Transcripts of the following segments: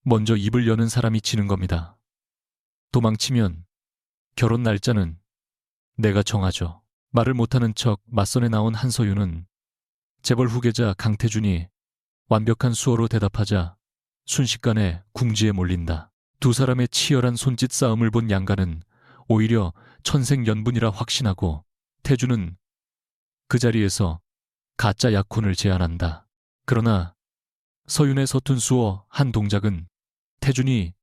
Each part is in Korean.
먼저 입을 여는 사람이 지는 겁니다. 도망치면 결혼 날짜는 내가 정하죠. 말을 못하는 척 맞선에 나온 한서윤은 재벌 후계자 강태준이 완벽한 수어로 대답하자 순식간에 궁지에 몰린다. 두 사람의 치열한 손짓 싸움을 본 양가는 오히려 천생연분이라 확신하고 태준은 그 자리에서 가짜 약혼을 제안한다. 그러나 서윤의 서툰 수어 한 동작은 태준이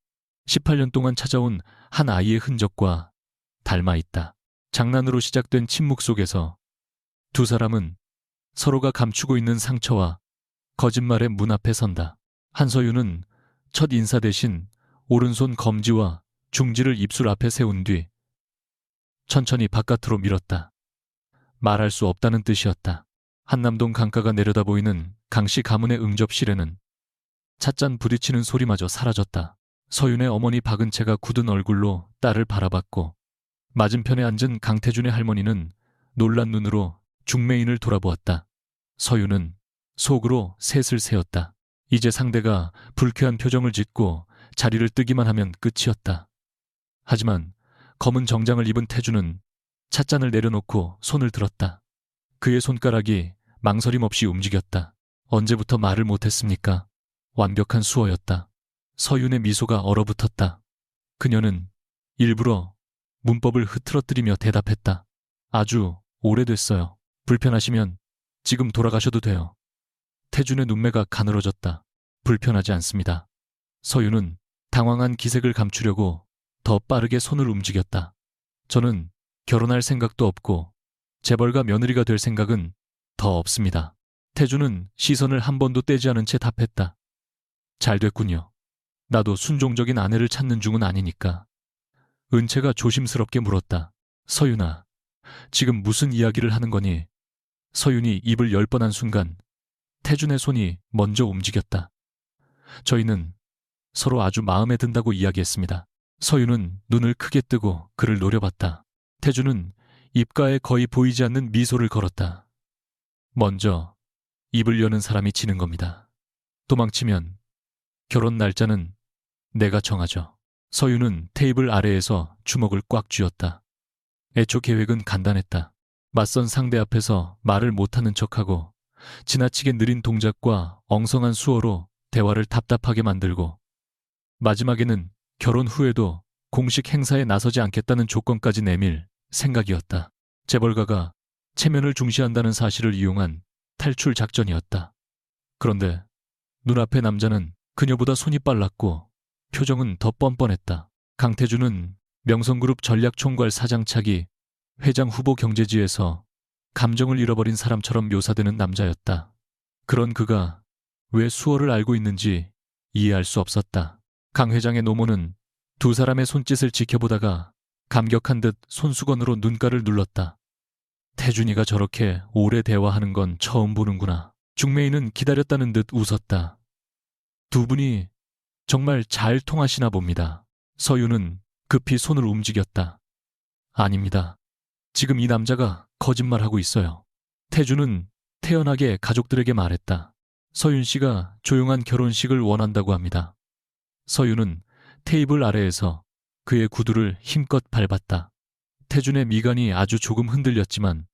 18년 동안 찾아온 한 아이의 흔적과 닮아 있다. 장난으로 시작된 침묵 속에서 두 사람은 서로가 감추고 있는 상처와 거짓말의 문 앞에 선다. 한서윤은 첫 인사 대신 오른손 검지와 중지를 입술 앞에 세운 뒤 천천히 바깥으로 밀었다. 말할 수 없다는 뜻이었다. 한남동 강가가 내려다 보이는 강씨 가문의 응접실에는 찻잔 부딪히는 소리마저 사라졌다. 서윤의 어머니 박은채가 굳은 얼굴로 딸을 바라봤고 맞은편에 앉은 강태준의 할머니는 놀란 눈으로 중매인을 돌아보았다. 서윤은 속으로 셋을 세었다. 이제 상대가 불쾌한 표정을 짓고 자리를 뜨기만 하면 끝이었다. 하지만 검은 정장을 입은 태준은 찻잔을 내려놓고 손을 들었다. 그의 손가락이 망설임 없이 움직였다. 언제부터 말을 못했습니까? 완벽한 수어였다. 서윤의 미소가 얼어붙었다. 그녀는 일부러 문법을 흐트러뜨리며 대답했다. 아주 오래됐어요. 불편하시면 지금 돌아가셔도 돼요. 태준의 눈매가 가늘어졌다. 불편하지 않습니다. 서윤은 당황한 기색을 감추려고 더 빠르게 손을 움직였다. 저는 결혼할 생각도 없고 재벌가 며느리가 될 생각은 더 없습니다. 태준은 시선을 한 번도 떼지 않은 채 답했다. 잘 됐군요. 나도 순종적인 아내를 찾는 중은 아니니까. 은채가 조심스럽게 물었다. 서윤아, 지금 무슨 이야기를 하는 거니? 서윤이 입을 열 번 한 순간 태준의 손이 먼저 움직였다. 저희는 서로 아주 마음에 든다고 이야기했습니다. 서윤은 눈을 크게 뜨고 그를 노려봤다. 태준은 입가에 거의 보이지 않는 미소를 걸었다. 먼저 입을 여는 사람이 지는 겁니다. 도망치면 결혼 날짜는 내가 정하죠. 서윤은 테이블 아래에서 주먹을 꽉 쥐었다. 애초 계획은 간단했다. 맞선 상대 앞에서 말을 못하는 척하고 지나치게 느린 동작과 엉성한 수어로 대화를 답답하게 만들고 마지막에는 결혼 후에도 공식 행사에 나서지 않겠다는 조건까지 내밀 생각이었다. 재벌가가 체면을 중시한다는 사실을 이용한 탈출 작전이었다. 그런데 눈앞의 남자는 그녀보다 손이 빨랐고 표정은 더 뻔뻔했다. 강태준은 명성그룹 전략총괄 사장 차기 회장 후보 경제지에서 감정을 잃어버린 사람처럼 묘사되는 남자였다. 그런 그가 왜 수어를 알고 있는지 이해할 수 없었다. 강 회장의 노모는 두 사람의 손짓을 지켜보다가 감격한 듯 손수건으로 눈가를 눌렀다. 태준이가 저렇게 오래 대화하는 건 처음 보는구나. 중매인은 기다렸다는 듯 웃었다. 두 분이 정말 잘 통하시나 봅니다. 서윤은 급히 손을 움직였다. 아닙니다. 지금 이 남자가 거짓말하고 있어요. 태준은 태연하게 가족들에게 말했다. 서윤 씨가 조용한 결혼식을 원한다고 합니다. 서윤은 테이블 아래에서 그의 구두를 힘껏 밟았다. 태준의 미간이 아주 조금 흔들렸지만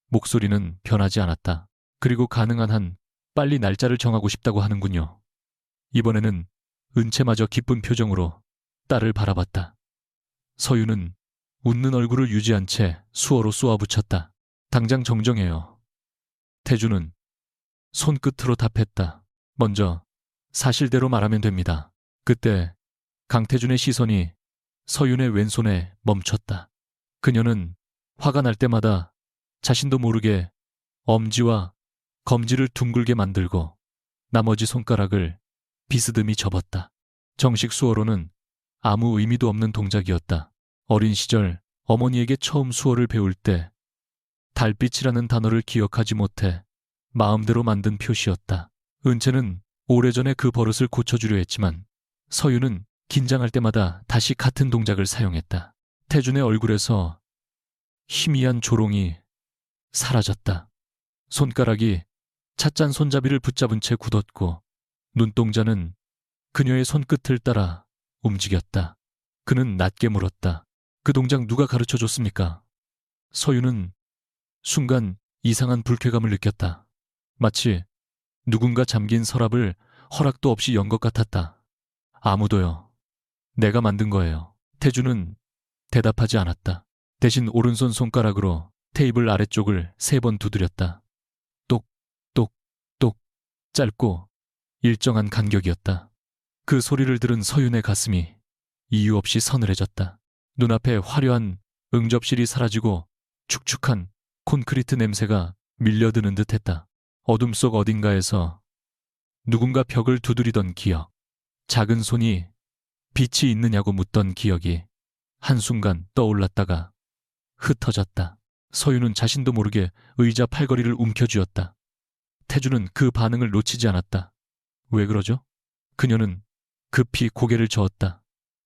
목소리는 변하지 않았다. 그리고 가능한 한 빨리 날짜를 정하고 싶다고 하는군요. 이번에는 은채마저 기쁜 표정으로 딸을 바라봤다. 서윤은 웃는 얼굴을 유지한 채 수어로 쏘아붙였다. 당장 정정해요. 태준은 손끝으로 답했다. 먼저 사실대로 말하면 됩니다. 그때 강태준의 시선이 서윤의 왼손에 멈췄다. 그녀는 화가 날 때마다 자신도 모르게 엄지와 검지를 둥글게 만들고 나머지 손가락을 비스듬히 접었다. 정식 수어로는 아무 의미도 없는 동작이었다. 어린 시절 어머니에게 처음 수어를 배울 때 달빛이라는 단어를 기억하지 못해 마음대로 만든 표시였다. 은채는 오래전에 그 버릇을 고쳐주려 했지만 서윤은 긴장할 때마다 다시 같은 동작을 사용했다. 태준의 얼굴에서 희미한 조롱이 사라졌다. 손가락이 찻잔 손잡이를 붙잡은 채 굳었고 눈동자는 그녀의 손끝을 따라 움직였다. 그는 낮게 물었다. 그 동작 누가 가르쳐 줬습니까? 서유는 순간 이상한 불쾌감을 느꼈다. 마치 누군가 잠긴 서랍을 허락도 없이 연 것 같았다. 아무도요. 내가 만든 거예요. 태주는 대답하지 않았다. 대신 오른손 손가락으로 테이블 아래쪽을 3번 두드렸다. 똑, 똑, 똑. 짧고 일정한 간격이었다. 그 소리를 들은 서윤의 가슴이 이유 없이 서늘해졌다. 눈앞에 화려한 응접실이 사라지고 축축한 콘크리트 냄새가 밀려드는 듯했다. 어둠 속 어딘가에서 누군가 벽을 두드리던 기억, 작은 손이 빛이 있느냐고 묻던 기억이 한순간 떠올랐다가 흩어졌다. 서윤은 자신도 모르게 의자 팔걸이를 움켜쥐었다. 태주는 그 반응을 놓치지 않았다. 왜 그러죠? 그녀는 급히 고개를 저었다.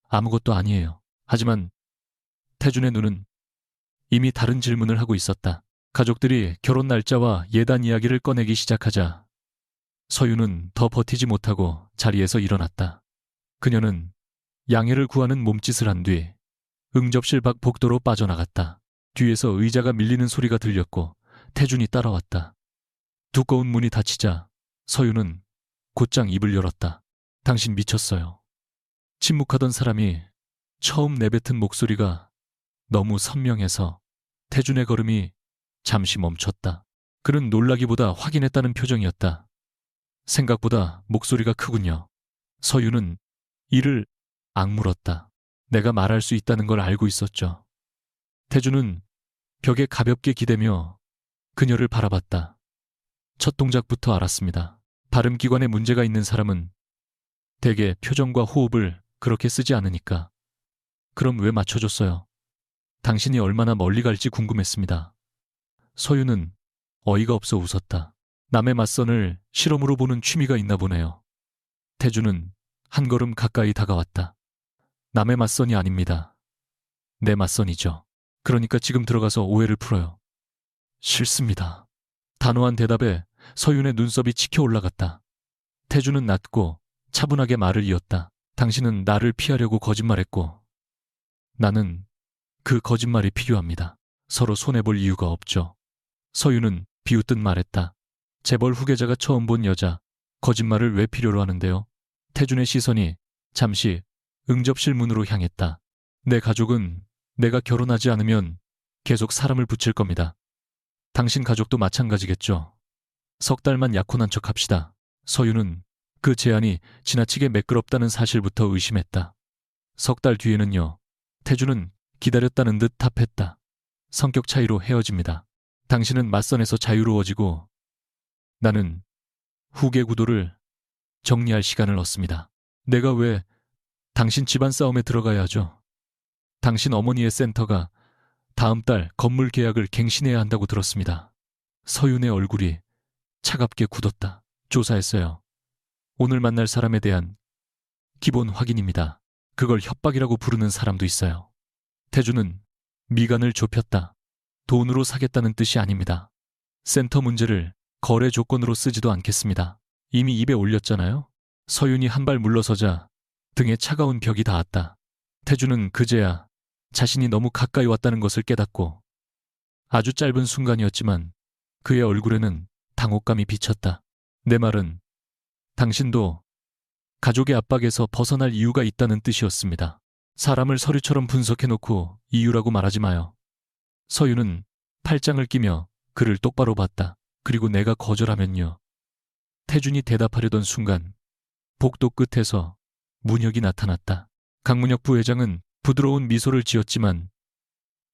아무것도 아니에요. 하지만 태준의 눈은 이미 다른 질문을 하고 있었다. 가족들이 결혼 날짜와 예단 이야기를 꺼내기 시작하자 서윤은 더 버티지 못하고 자리에서 일어났다. 그녀는 양해를 구하는 몸짓을 한 뒤 응접실 밖 복도로 빠져나갔다. 뒤에서 의자가 밀리는 소리가 들렸고 태준이 따라왔다. 두꺼운 문이 닫히자 서윤은 곧장 입을 열었다. 당신 미쳤어요. 침묵하던 사람이 처음 내뱉은 목소리가 너무 선명해서 태준의 걸음이 잠시 멈췄다. 그는 놀라기보다 확인했다는 표정이었다. 생각보다 목소리가 크군요. 서윤은 이를 악물었다. 내가 말할 수 있다는 걸 알고 있었죠. 태준은 벽에 가볍게 기대며 그녀를 바라봤다. 첫 동작부터 알았습니다. 발음기관에 문제가 있는 사람은 대개 표정과 호흡을 그렇게 쓰지 않으니까. 그럼 왜 맞춰줬어요? 당신이 얼마나 멀리 갈지 궁금했습니다. 서윤은 어이가 없어 웃었다. 남의 맞선을 실험으로 보는 취미가 있나 보네요. 태주는 한 걸음 가까이 다가왔다. 남의 맞선이 아닙니다. 내 맞선이죠. 그러니까 지금 들어가서 오해를 풀어요. 싫습니다. 단호한 대답에 서윤의 눈썹이 치켜 올라갔다. 태주는 낮고 차분하게 말을 이었다. 당신은 나를 피하려고 거짓말했고 나는 그 거짓말이 필요합니다. 서로 손해볼 이유가 없죠. 서윤은 비웃듯 말했다. 재벌 후계자가 처음 본 여자, 거짓말을 왜 필요로 하는데요? 태준의 시선이 잠시 응접실 문으로 향했다. 내 가족은 내가 결혼하지 않으면 계속 사람을 붙일 겁니다. 당신 가족도 마찬가지겠죠. 석 달만 약혼한 척 합시다. 서윤은 그 제안이 지나치게 매끄럽다는 사실부터 의심했다. 석 달 뒤에는요. 태주는 기다렸다는 듯 답했다. 성격 차이로 헤어집니다. 당신은 맞선에서 자유로워지고 나는 후계 구도를 정리할 시간을 얻습니다. 내가 왜 당신 집안 싸움에 들어가야 하죠? 당신 어머니의 센터가 다음 달 건물 계약을 갱신해야 한다고 들었습니다. 서윤의 얼굴이 차갑게 굳었다. 조사했어요. 오늘 만날 사람에 대한 기본 확인입니다. 그걸 협박이라고 부르는 사람도 있어요. 태주는 미간을 좁혔다. 돈으로 사겠다는 뜻이 아닙니다. 센터 문제를 거래 조건으로 쓰지도 않겠습니다. 이미 입에 올렸잖아요. 서윤이 한 발 물러서자 등에 차가운 벽이 닿았다. 태주는 그제야 자신이 너무 가까이 왔다는 것을 깨닫고 아주 짧은 순간이었지만 그의 얼굴에는 당혹감이 비쳤다. 내 말은 당신도 가족의 압박에서 벗어날 이유가 있다는 뜻이었습니다. 사람을 서류처럼 분석해놓고 이유라고 말하지 마요. 서윤은 팔짱을 끼며 그를 똑바로 봤다. 그리고 내가 거절하면요. 태준이 대답하려던 순간 복도 끝에서 문혁이 나타났다. 강문혁 부회장은 부드러운 미소를 지었지만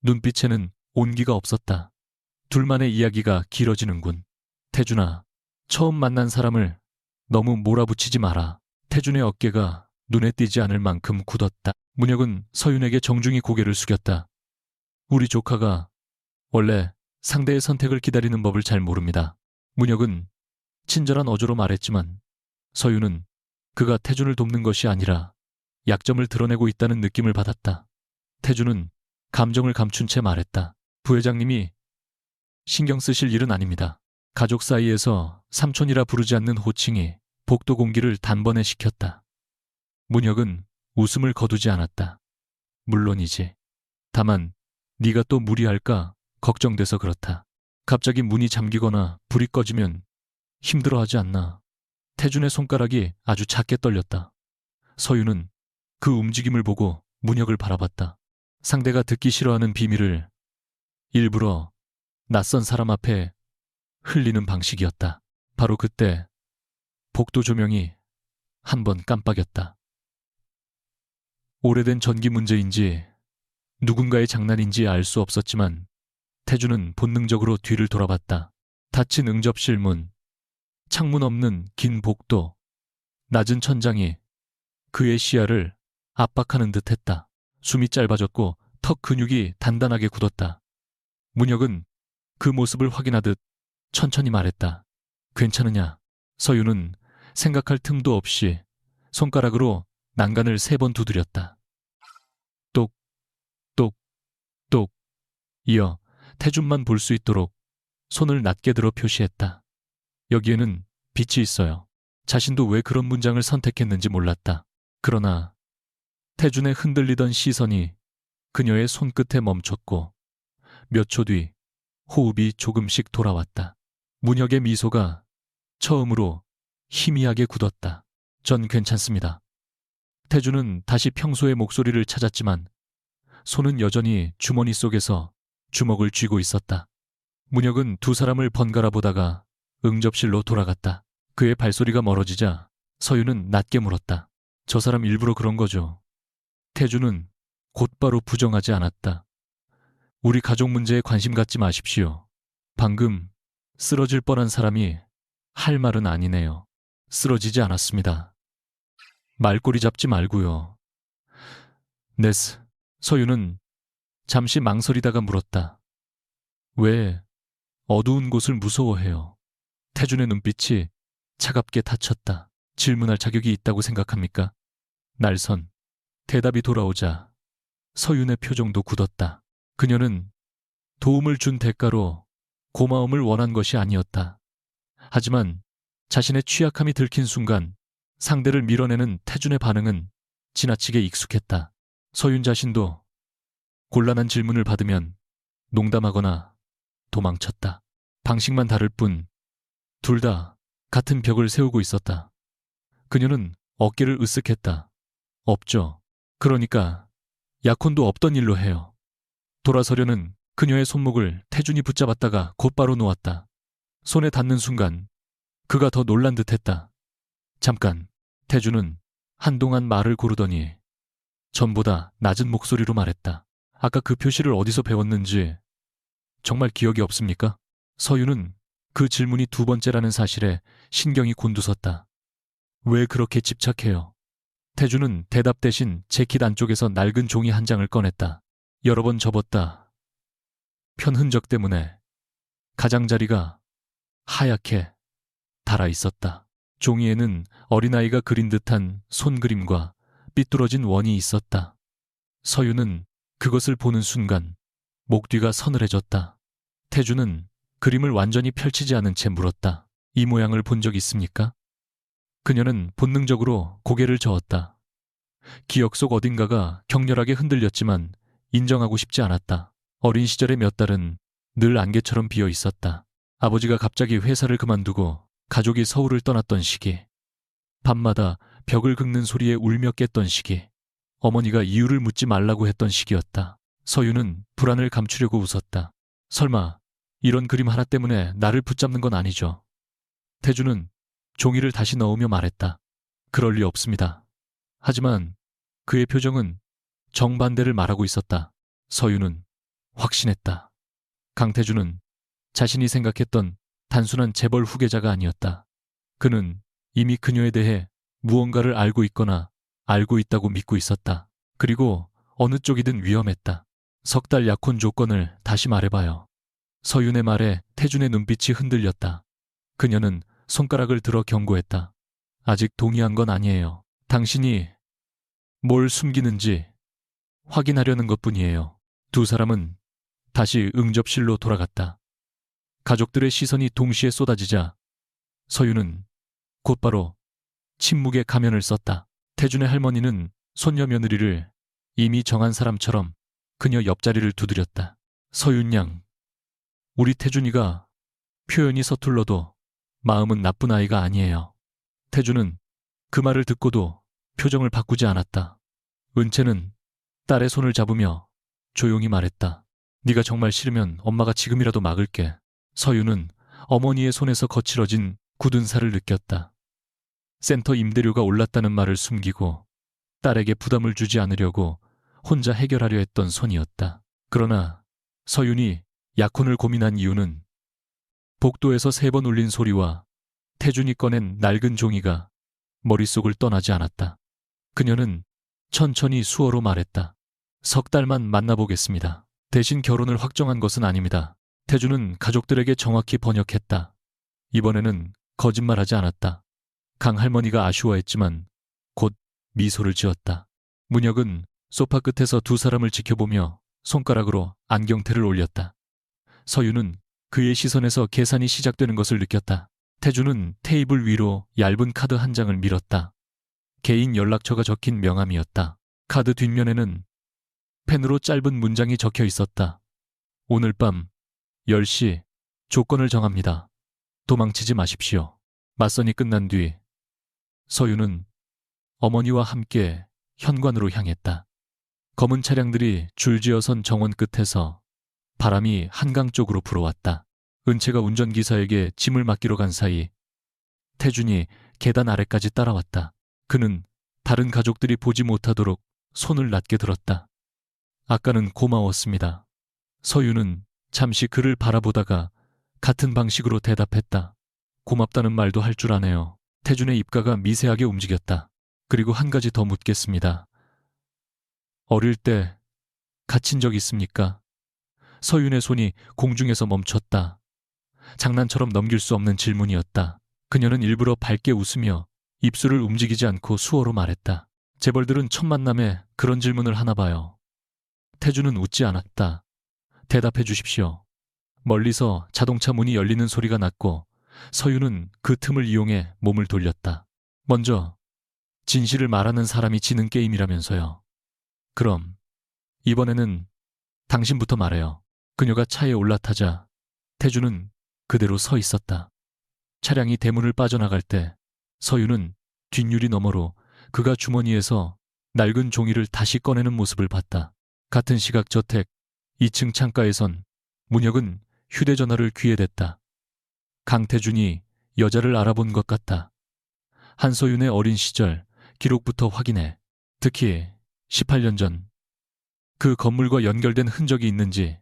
눈빛에는 온기가 없었다. 둘만의 이야기가 길어지는군. 태준아, 처음 만난 사람을 너무 몰아붙이지 마라. 태준의 어깨가 눈에 띄지 않을 만큼 굳었다. 문혁은 서윤에게 정중히 고개를 숙였다. 우리 조카가 원래 상대의 선택을 기다리는 법을 잘 모릅니다. 문혁은 친절한 어조로 말했지만 서윤은 그가 태준을 돕는 것이 아니라 약점을 드러내고 있다는 느낌을 받았다. 태준은 감정을 감춘 채 말했다. 부회장님이 신경 쓰실 일은 아닙니다. 가족 사이에서 삼촌이라 부르지 않는 호칭이 복도 공기를 단번에 식혔다. 문혁은 웃음을 거두지 않았다. 물론이지. 다만 네가 또 무리할까 걱정돼서 그렇다. 갑자기 문이 잠기거나 불이 꺼지면 힘들어하지 않나. 태준의 손가락이 아주 작게 떨렸다. 서유는 그 움직임을 보고 문혁을 바라봤다. 상대가 듣기 싫어하는 비밀을 일부러 낯선 사람 앞에 흘리는 방식이었다. 바로 그때 복도 조명이 한 번 깜빡였다. 오래된 전기 문제인지 누군가의 장난인지 알 수 없었지만 태준은 본능적으로 뒤를 돌아봤다. 닫힌 응접실 문, 창문 없는 긴 복도, 낮은 천장이 그의 시야를 압박하는 듯했다. 숨이 짧아졌고 턱 근육이 단단하게 굳었다. 문혁은 그 모습을 확인하듯 천천히 말했다. 괜찮으냐? 서유는 생각할 틈도 없이 손가락으로 난간을 3번 두드렸다. 똑, 똑, 똑. 이어 태준만 볼 수 있도록 손을 낮게 들어 표시했다. 여기에는 빛이 있어요. 자신도 왜 그런 문장을 선택했는지 몰랐다. 그러나 태준의 흔들리던 시선이 그녀의 손끝에 멈췄고 몇 초 뒤 호흡이 조금씩 돌아왔다. 문혁의 미소가 처음으로 희미하게 굳었다. 전 괜찮습니다. 태준은 다시 평소의 목소리를 찾았지만 손은 여전히 주머니 속에서 주먹을 쥐고 있었다. 문혁은 두 사람을 번갈아 보다가 응접실로 돌아갔다. 그의 발소리가 멀어지자 서유는 낮게 물었다. 저 사람 일부러 그런 거죠? 태준은 곧바로 부정하지 않았다. 우리 가족 문제에 관심 갖지 마십시오. 방금 쓰러질 뻔한 사람이 할 말은 아니네요. 쓰러지지 않았습니다. 말꼬리 잡지 말고요. 네스. 서유는 잠시 망설이다가 물었다. 왜 어두운 곳을 무서워해요? 태준의 눈빛이 차갑게 닫혔다. 질문할 자격이 있다고 생각합니까? 날선. 대답이 돌아오자 서윤의 표정도 굳었다. 그녀는 도움을 준 대가로 고마움을 원한 것이 아니었다. 하지만 자신의 취약함이 들킨 순간 상대를 밀어내는 태준의 반응은 지나치게 익숙했다. 서윤 자신도 곤란한 질문을 받으면 농담하거나 도망쳤다. 방식만 다를 뿐 둘 다 같은 벽을 세우고 있었다. 그녀는 어깨를 으쓱했다. 없죠. 그러니까 약혼도 없던 일로 해요. 돌아서려는 그녀의 손목을 태준이 붙잡았다가 곧바로 놓았다. 손에 닿는 순간 그가 더 놀란 듯했다. 잠깐. 태준은 한동안 말을 고르더니 전보다 낮은 목소리로 말했다. 아까 그 표시를 어디서 배웠는지 정말 기억이 없습니까? 서유는 그 질문이 2번째라는 사실에 신경이 곤두섰다. 왜 그렇게 집착해요? 태준은 대답 대신 재킷 안쪽에서 낡은 종이 한 장을 꺼냈다. 여러 번 접었다. 편 흔적 때문에 가장자리가 하얗게 달아 있었다. 종이에는 어린아이가 그린 듯한 손그림과 삐뚤어진 원이 있었다. 서유는 그것을 보는 순간 목 뒤가 서늘해졌다. 태준은 그림을 완전히 펼치지 않은 채 물었다. 이 모양을 본 적 있습니까? 그녀는 본능적으로 고개를 저었다. 기억 속 어딘가가 격렬하게 흔들렸지만 인정하고 싶지 않았다. 어린 시절의 몇 달은 늘 안개처럼 비어 있었다. 아버지가 갑자기 회사를 그만두고 가족이 서울을 떠났던 시기. 밤마다 벽을 긁는 소리에 울며 깼던 시기. 어머니가 이유를 묻지 말라고 했던 시기였다. 서유는 불안을 감추려고 웃었다. 설마 이런 그림 하나 때문에 나를 붙잡는 건 아니죠? 태준은 종이를 다시 넣으며 말했다. 그럴 리 없습니다. 하지만 그의 표정은 정반대를 말하고 있었다. 서유는 확신했다. 강태준은 자신이 생각했던 단순한 재벌 후계자가 아니었다. 그는 이미 그녀에 대해 무언가를 알고 있거나 알고 있다고 믿고 있었다. 그리고 어느 쪽이든 위험했다. 3달 약혼 조건을 다시 말해봐요. 서윤의 말에 태준의 눈빛이 흔들렸다. 그녀는 손가락을 들어 경고했다. 아직 동의한 건 아니에요. 당신이 뭘 숨기는지 확인하려는 것뿐이에요. 두 사람은 다시 응접실로 돌아갔다. 가족들의 시선이 동시에 쏟아지자 서유는 곧바로 침묵의 가면을 썼다. 태준의 할머니는 손녀 며느리를 이미 정한 사람처럼 그녀 옆자리를 두드렸다. 서윤 양, 우리 태준이가 표현이 서툴러도 마음은 나쁜 아이가 아니에요. 태준은 그 말을 듣고도 표정을 바꾸지 않았다. 은채는 딸의 손을 잡으며 조용히 말했다. 네가 정말 싫으면 엄마가 지금이라도 막을게. 서윤은 어머니의 손에서 거칠어진 굳은 살을 느꼈다. 센터 임대료가 올랐다는 말을 숨기고 딸에게 부담을 주지 않으려고 혼자 해결하려 했던 손이었다. 그러나 서윤이 약혼을 고민한 이유는 복도에서 3번 울린 소리와 태준이 꺼낸 낡은 종이가 머릿속을 떠나지 않았다. 그녀는 천천히 수어로 말했다. 석 달만 만나보겠습니다. 대신 결혼을 확정한 것은 아닙니다. 태준은 가족들에게 정확히 번역했다. 이번에는 거짓말하지 않았다. 강 할머니가 아쉬워했지만 곧 미소를 지었다. 문혁은 소파 끝에서 두 사람을 지켜보며 손가락으로 안경테를 올렸다. 서윤은 그의 시선에서 계산이 시작되는 것을 느꼈다. 태준은 테이블 위로 얇은 카드 한 장을 밀었다. 개인 연락처가 적힌 명함이었다. 카드 뒷면에는 펜으로 짧은 문장이 적혀 있었다. 오늘 밤 10시 조건을 정합니다. 도망치지 마십시오. 맞선이 끝난 뒤 서윤은 어머니와 함께 현관으로 향했다. 검은 차량들이 줄지어선 정원 끝에서 바람이 한강 쪽으로 불어왔다. 은채가 운전기사에게 짐을 맡기러 간 사이 태준이 계단 아래까지 따라왔다. 그는 다른 가족들이 보지 못하도록 손을 낮게 들었다. 아까는 고마웠습니다. 서윤은 잠시 그를 바라보다가 같은 방식으로 대답했다. 고맙다는 말도 할 줄 아네요. 태준의 입가가 미세하게 움직였다. 그리고 한 가지 더 묻겠습니다. 어릴 때 갇힌 적 있습니까? 서윤의 손이 공중에서 멈췄다. 장난처럼 넘길 수 없는 질문이었다. 그녀는 일부러 밝게 웃으며 입술을 움직이지 않고 수어로 말했다. 재벌들은 첫 만남에 그런 질문을 하나 봐요. 태준은 웃지 않았다. 대답해 주십시오. 멀리서 자동차 문이 열리는 소리가 났고 서윤은 그 틈을 이용해 몸을 돌렸다. 먼저 진실을 말하는 사람이 지는 게임이라면서요. 그럼 이번에는 당신부터 말해요. 그녀가 차에 올라타자 태준은 그대로 서 있었다. 차량이 대문을 빠져나갈 때 서윤은 뒷유리 너머로 그가 주머니에서 낡은 종이를 다시 꺼내는 모습을 봤다. 같은 시각 저택 2층 창가에선 문혁은 휴대전화를 귀에 댔다. 강태준이 여자를 알아본 것 같다. 한서윤의 어린 시절 기록부터 확인해. 특히 18년 전 그 건물과 연결된 흔적이 있는지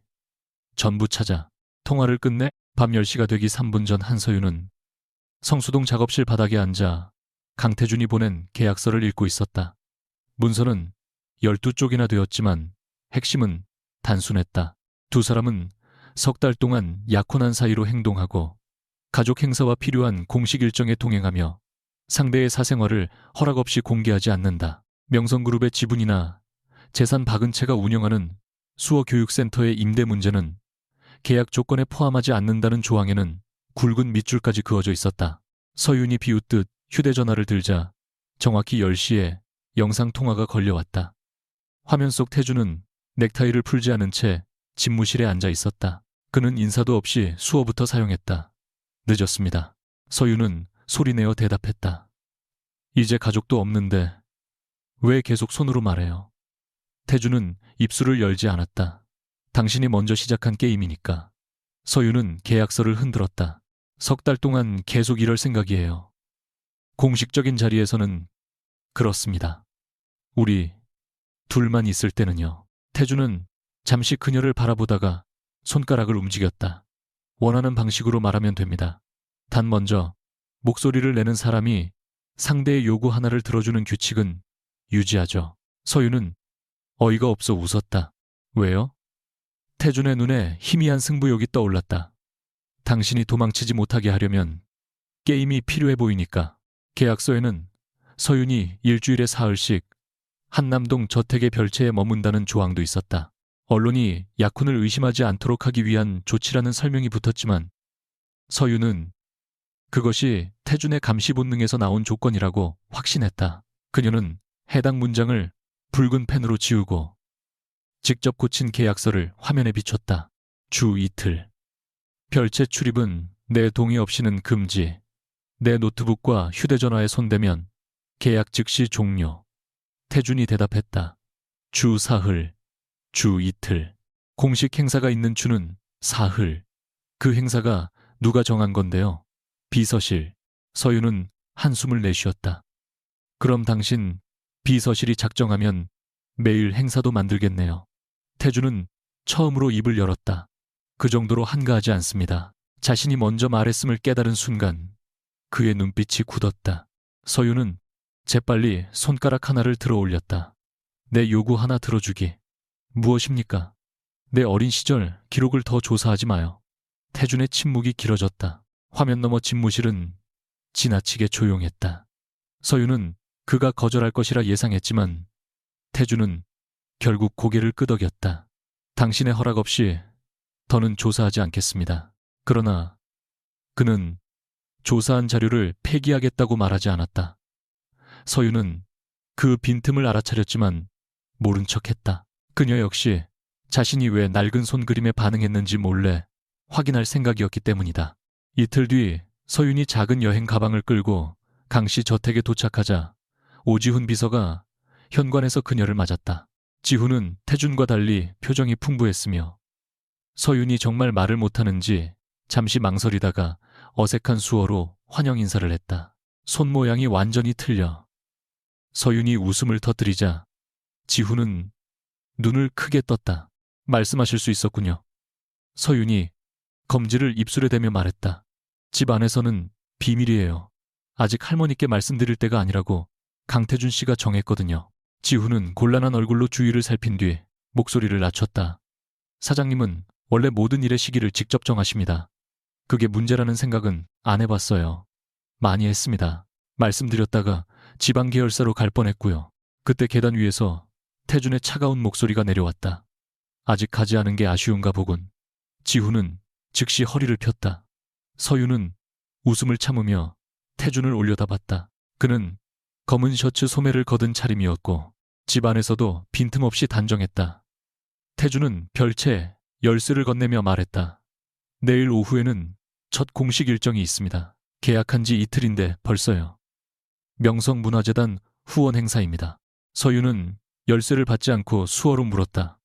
전부 찾아. 통화를 끝내 밤 10시가 되기 3분 전 한서윤은 성수동 작업실 바닥에 앉아 강태준이 보낸 계약서를 읽고 있었다. 문서는 12쪽이나 되었지만 핵심은 단순했다. 두 사람은 석 달 동안 약혼한 사이로 행동하고 가족 행사와 필요한 공식 일정에 동행하며 상대의 사생활을 허락 없이 공개하지 않는다. 명성그룹의 지분이나 재산 박은 채가 운영하는 수어교육센터의 임대 문제는 계약 조건에 포함하지 않는다는 조항에는 굵은 밑줄까지 그어져 있었다. 서윤이 비웃듯 휴대전화를 들자 정확히 10시에 영상통화가 걸려왔다. 화면 속 태준은 넥타이를 풀지 않은 채 집무실에 앉아 있었다. 그는 인사도 없이 수어부터 사용했다. 늦었습니다. 서윤은 소리내어 대답했다. 이제 가족도 없는데 왜 계속 손으로 말해요? 태준은 입술을 열지 않았다. 당신이 먼저 시작한 게임이니까. 서윤은 계약서를 흔들었다. 석 달 동안 계속 이럴 생각이에요. 공식적인 자리에서는 그렇습니다. 우리 둘만 있을 때는요. 태준은 잠시 그녀를 바라보다가 손가락을 움직였다. 원하는 방식으로 말하면 됩니다. 단 먼저 목소리를 내는 사람이 상대의 요구 하나를 들어주는 규칙은 유지하죠. 서윤은 어이가 없어 웃었다. 왜요? 태준의 눈에 희미한 승부욕이 떠올랐다. 당신이 도망치지 못하게 하려면 게임이 필요해 보이니까. 계약서에는 서윤이 일주일에 사흘씩 한남동 저택의 별채에 머문다는 조항도 있었다. 언론이 약혼을 의심하지 않도록 하기 위한 조치라는 설명이 붙었지만 서윤은 그것이 태준의 감시 본능에서 나온 조건이라고 확신했다. 그녀는 해당 문장을 붉은 펜으로 지우고 직접 고친 계약서를 화면에 비췄다. 주 이틀. 별채 출입은 내 동의 없이는 금지. 내 노트북과 휴대전화에 손대면 계약 즉시 종료. 태준이 대답했다. 주 사흘, 주 이틀. 공식 행사가 있는 주는 사흘. 그 행사가 누가 정한 건데요? 비서실. 서윤은 한숨을 내쉬었다. 그럼 당신 비서실이 작정하면 매일 행사도 만들겠네요. 태준은 처음으로 입을 열었다. 그 정도로 한가하지 않습니다. 자신이 먼저 말했음을 깨달은 순간 그의 눈빛이 굳었다. 서윤은 재빨리 손가락 하나를 들어 올렸다. 내 요구 하나 들어주기. 무엇입니까? 내 어린 시절 기록을 더 조사하지 마요. 태준의 침묵이 길어졌다. 화면 너머 집무실은 지나치게 조용했다. 서윤은 그가 거절할 것이라 예상했지만 태준은 결국 고개를 끄덕였다. 당신의 허락 없이 더는 조사하지 않겠습니다. 그러나 그는 조사한 자료를 폐기하겠다고 말하지 않았다. 서윤은 그 빈틈을 알아차렸지만 모른 척했다. 그녀 역시 자신이 왜 낡은 손그림에 반응했는지 몰래 확인할 생각이었기 때문이다. 이틀 뒤 서윤이 작은 여행 가방을 끌고 강씨 저택에 도착하자 오지훈 비서가 현관에서 그녀를 맞았다. 지훈은 태준과 달리 표정이 풍부했으며 서윤이 정말 말을 못하는지 잠시 망설이다가 어색한 수어로 환영 인사를 했다. 손 모양이 완전히 틀려. 서윤이 웃음을 터뜨리자 지훈은 눈을 크게 떴다. 말씀하실 수 있었군요. 서윤이 검지를 입술에 대며 말했다. 집 안에서는 비밀이에요. 아직 할머니께 말씀드릴 때가 아니라고 강태준 씨가 정했거든요. 지훈은 곤란한 얼굴로 주위를 살핀 뒤 목소리를 낮췄다. 사장님은 원래 모든 일의 시기를 직접 정하십니다. 그게 문제라는 생각은 안 해봤어요. 많이 했습니다. 말씀드렸다가 지방 계열사로 갈 뻔했고요. 그때 계단 위에서 태준의 차가운 목소리가 내려왔다. 아직 가지 않은 게 아쉬운가 보군. 지훈은 즉시 허리를 폈다. 서윤은 웃음을 참으며 태준을 올려다봤다. 그는 검은 셔츠 소매를 걷은 차림이었고 집 안에서도 빈틈없이 단정했다. 태준은 별채 열쇠를 건네며 말했다. 내일 오후에는 첫 공식 일정이 있습니다. 계약한 지 이틀인데 벌써요. 명성문화재단 후원 행사입니다. 서윤은 열쇠를 받지 않고 수어로 물었다.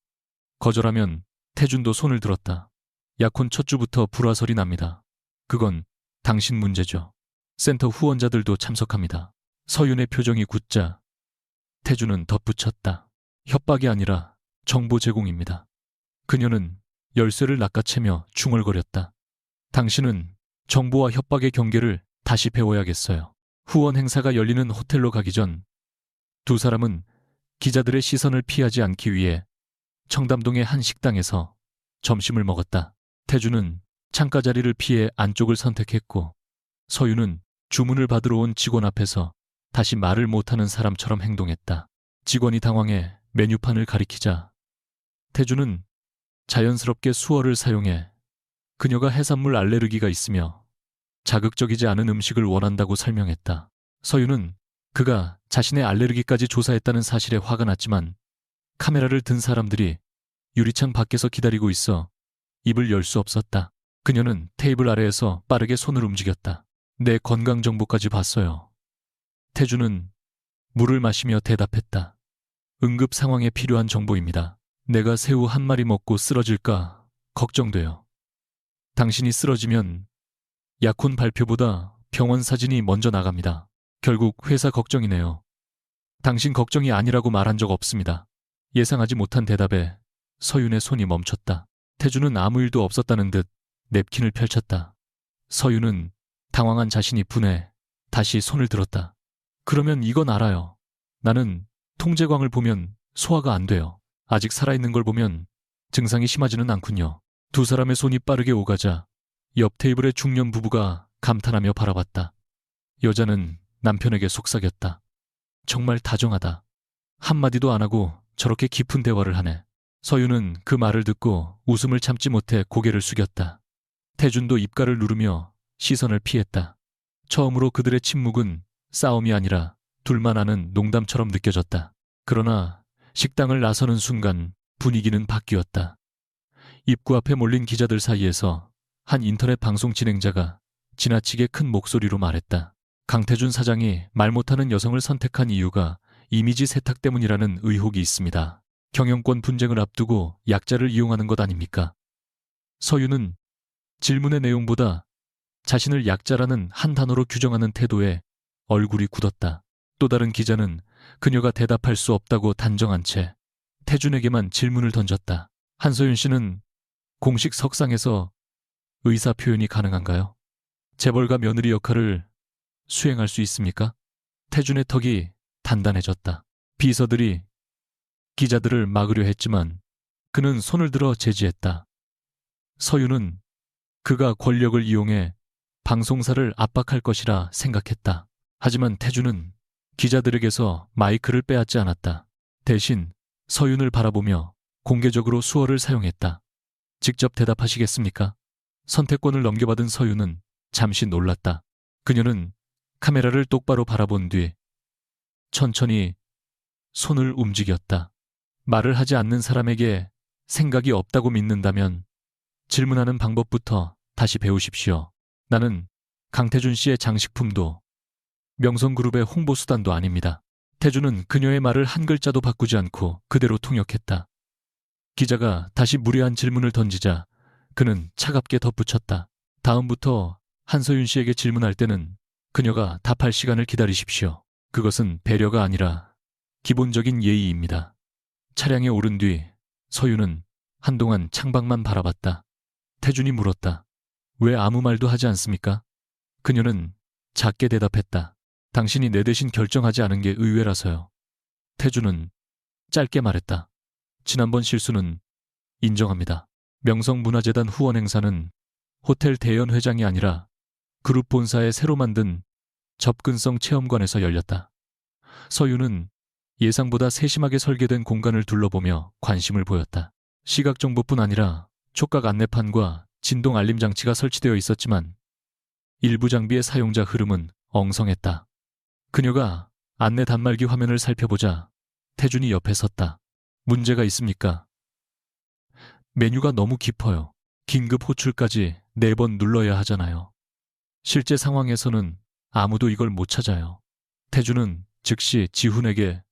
거절하면 태준도 손을 들었다. 약혼 첫 주부터 불화설이 납니다. 그건 당신 문제죠. 센터 후원자들도 참석합니다. 서윤의 표정이 굳자 태준은 덧붙였다. 협박이 아니라 정보 제공입니다. 그녀는 열쇠를 낚아채며 중얼거렸다. 당신은 정보와 협박의 경계를 다시 배워야겠어요. 후원 행사가 열리는 호텔로 가기 전 두 사람은 기자들의 시선을 피하지 않기 위해 청담동의 한 식당에서 점심을 먹었다. 태준은 창가 자리를 피해 안쪽을 선택했고 서윤은 주문을 받으러 온 직원 앞에서 다시 말을 못하는 사람처럼 행동했다. 직원이 당황해 메뉴판을 가리키자 태준은 자연스럽게 수어를 사용해 그녀가 해산물 알레르기가 있으며 자극적이지 않은 음식을 원한다고 설명했다. 서윤은 그가 자신의 알레르기까지 조사했다는 사실에 화가 났지만 카메라를 든 사람들이 유리창 밖에서 기다리고 있어 입을 열 수 없었다. 그녀는 테이블 아래에서 빠르게 손을 움직였다. 내 건강 정보까지 봤어요. 태준은 물을 마시며 대답했다. 응급 상황에 필요한 정보입니다. 내가 새우 한 마리 먹고 쓰러질까 걱정돼요. 당신이 쓰러지면 약혼 발표보다 병원 사진이 먼저 나갑니다. 결국 회사 걱정이네요. 당신 걱정이 아니라고 말한 적 없습니다. 예상하지 못한 대답에 서윤의 손이 멈췄다. 태준은 아무 일도 없었다는 듯 냅킨을 펼쳤다. 서윤은 당황한 자신이 분해 다시 손을 들었다. 그러면 이건 알아요. 나는 통제광을 보면 소화가 안 돼요. 아직 살아있는 걸 보면 증상이 심하지는 않군요. 두 사람의 손이 빠르게 오가자 옆 테이블의 중년 부부가 감탄하며 바라봤다. 여자는 남편에게 속삭였다. 정말 다정하다. 한마디도 안 하고 저렇게 깊은 대화를 하네. 서윤은 그 말을 듣고 웃음을 참지 못해 고개를 숙였다. 태준도 입가를 누르며 시선을 피했다. 처음으로 그들의 침묵은 싸움이 아니라 둘만 아는 농담처럼 느껴졌다. 그러나 식당을 나서는 순간 분위기는 바뀌었다. 입구 앞에 몰린 기자들 사이에서 한 인터넷 방송 진행자가 지나치게 큰 목소리로 말했다. 강태준 사장이 말 못하는 여성을 선택한 이유가 이미지 세탁 때문이라는 의혹이 있습니다. 경영권 분쟁을 앞두고 약자를 이용하는 것 아닙니까? 서유는 질문의 내용보다 자신을 약자라는 한 단어로 규정하는 태도에 얼굴이 굳었다. 또 다른 기자는 그녀가 대답할 수 없다고 단정한 채 태준에게만 질문을 던졌다. 한서윤 씨는 공식 석상에서 의사 표현이 가능한가요? 재벌가 며느리 역할을 수행할 수 있습니까? 태준의 턱이 단단해졌다. 비서들이 기자들을 막으려 했지만 그는 손을 들어 제지했다. 서유는 그가 권력을 이용해 방송사를 압박할 것이라 생각했다. 하지만 태준은 기자들에게서 마이크를 빼앗지 않았다. 대신 서윤을 바라보며 공개적으로 수어를 사용했다. 직접 대답하시겠습니까? 선택권을 넘겨받은 서윤은 잠시 놀랐다. 그녀는 카메라를 똑바로 바라본 뒤 천천히 손을 움직였다. 말을 하지 않는 사람에게 생각이 없다고 믿는다면 질문하는 방법부터 다시 배우십시오. 나는 강태준 씨의 장식품도 명성그룹의 홍보수단도 아닙니다. 태준은 그녀의 말을 한 글자도 바꾸지 않고 그대로 통역했다. 기자가 다시 무례한 질문을 던지자 그는 차갑게 덧붙였다. 다음부터 한서윤 씨에게 질문할 때는 그녀가 답할 시간을 기다리십시오. 그것은 배려가 아니라 기본적인 예의입니다. 차량에 오른 뒤 서윤은 한동안 창밖만 바라봤다. 태준이 물었다. 왜 아무 말도 하지 않습니까? 그녀는 작게 대답했다. 당신이 내 대신 결정하지 않은 게 의외라서요. 태준은 짧게 말했다. 지난번 실수는 인정합니다. 명성문화재단 후원 행사는 호텔 대연 회장이 아니라 그룹 본사에 새로 만든 접근성 체험관에서 열렸다. 서유는 예상보다 세심하게 설계된 공간을 둘러보며 관심을 보였다. 시각정보뿐 아니라 촉각 안내판과 진동 알림 장치가 설치되어 있었지만 일부 장비의 사용자 흐름은 엉성했다. 그녀가 안내 단말기 화면을 살펴보자 태준이 옆에 섰다. 문제가 있습니까? 메뉴가 너무 깊어요. 긴급 호출까지 4번 눌러야 하잖아요. 실제 상황에서는 아무도 이걸 못 찾아요. 태준은 즉시 지훈에게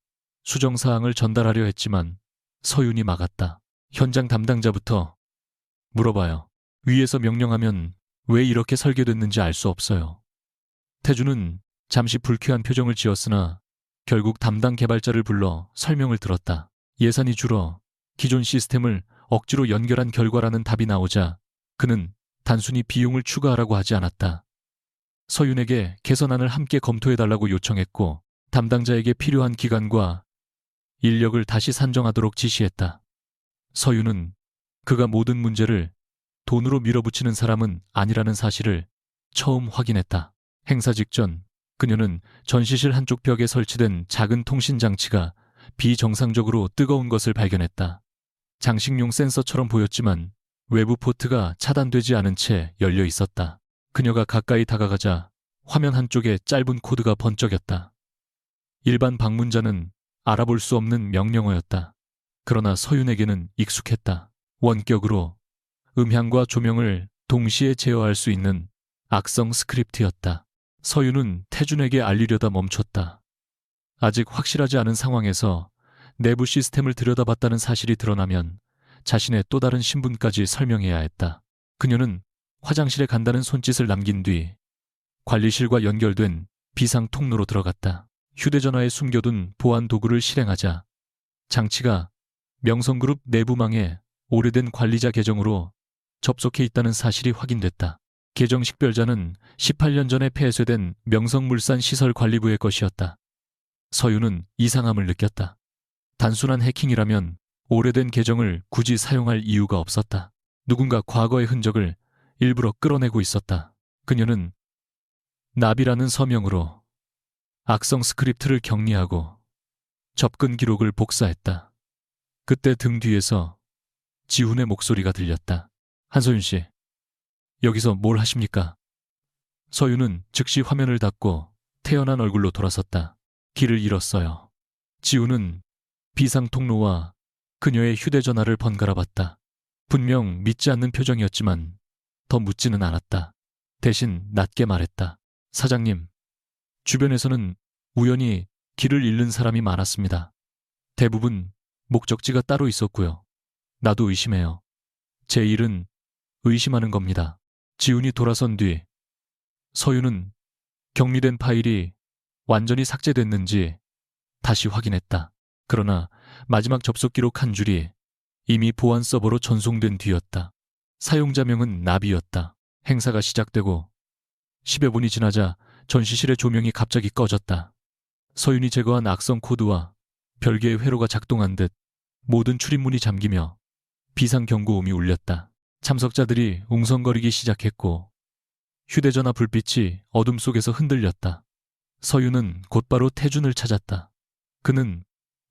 수정사항을 전달하려 했지만 서윤이 막았다. 현장 담당자부터 물어봐요. 위에서 명령하면 왜 이렇게 설계됐는지 알 수 없어요. 태준은 잠시 불쾌한 표정을 지었으나 결국 담당 개발자를 불러 설명을 들었다. 예산이 줄어 기존 시스템을 억지로 연결한 결과라는 답이 나오자 그는 단순히 비용을 추가하라고 하지 않았다. 서윤에게 개선안을 함께 검토해달라고 요청했고 담당자에게 필요한 기간과 인력을 다시 산정하도록 지시했다. 서윤은 그가 모든 문제를 돈으로 밀어붙이는 사람은 아니라는 사실을 처음 확인했다. 행사 직전 그녀는 전시실 한쪽 벽에 설치된 작은 통신 장치가 비정상적으로 뜨거운 것을 발견했다. 장식용 센서처럼 보였지만 외부 포트가 차단되지 않은 채 열려 있었다. 그녀가 가까이 다가가자 화면 한쪽에 짧은 코드가 번쩍였다. 일반 방문자는 알아볼 수 없는 명령어였다. 그러나 서윤에게는 익숙했다. 원격으로 음향과 조명을 동시에 제어할 수 있는 악성 스크립트였다. 서윤은 태준에게 알리려다 멈췄다. 아직 확실하지 않은 상황에서 내부 시스템을 들여다봤다는 사실이 드러나면 자신의 또 다른 신분까지 설명해야 했다. 그녀는 화장실에 간다는 손짓을 남긴 뒤 관리실과 연결된 비상 통로로 들어갔다. 휴대전화에 숨겨둔 보안 도구를 실행하자 장치가 명성그룹 내부망에 오래된 관리자 계정으로 접속해 있다는 사실이 확인됐다. 계정 식별자는 18년 전에 폐쇄된 명성물산 시설관리부의 것이었다. 서윤은 이상함을 느꼈다. 단순한 해킹이라면 오래된 계정을 굳이 사용할 이유가 없었다. 누군가 과거의 흔적을 일부러 끌어내고 있었다. 그녀는 나비라는 서명으로 악성 스크립트를 격리하고 접근 기록을 복사했다. 그때 등 뒤에서 지훈의 목소리가 들렸다. 한서윤 씨, 여기서 뭘 하십니까? 서윤은 즉시 화면을 닫고 태연한 얼굴로 돌아섰다. 길을 잃었어요. 지우는 비상통로와 그녀의 휴대전화를 번갈아 봤다. 분명 믿지 않는 표정이었지만 더 묻지는 않았다. 대신 낮게 말했다. 사장님, 주변에서는 우연히 길을 잃는 사람이 많았습니다. 대부분 목적지가 따로 있었고요. 나도 의심해요. 제 일은 의심하는 겁니다. 지훈이 돌아선 뒤 서유는 격리된 파일이 완전히 삭제됐는지 다시 확인했다. 그러나 마지막 접속 기록 한 줄이 이미 보안 서버로 전송된 뒤였다. 사용자명은 나비였다. 행사가 시작되고 10여 분이 지나자 전시실의 조명이 갑자기 꺼졌다. 서윤이 제거한 악성 코드와 별개의 회로가 작동한 듯 모든 출입문이 잠기며 비상경고음이 울렸다. 참석자들이 웅성거리기 시작했고 휴대전화 불빛이 어둠 속에서 흔들렸다. 서윤은 곧바로 태준을 찾았다. 그는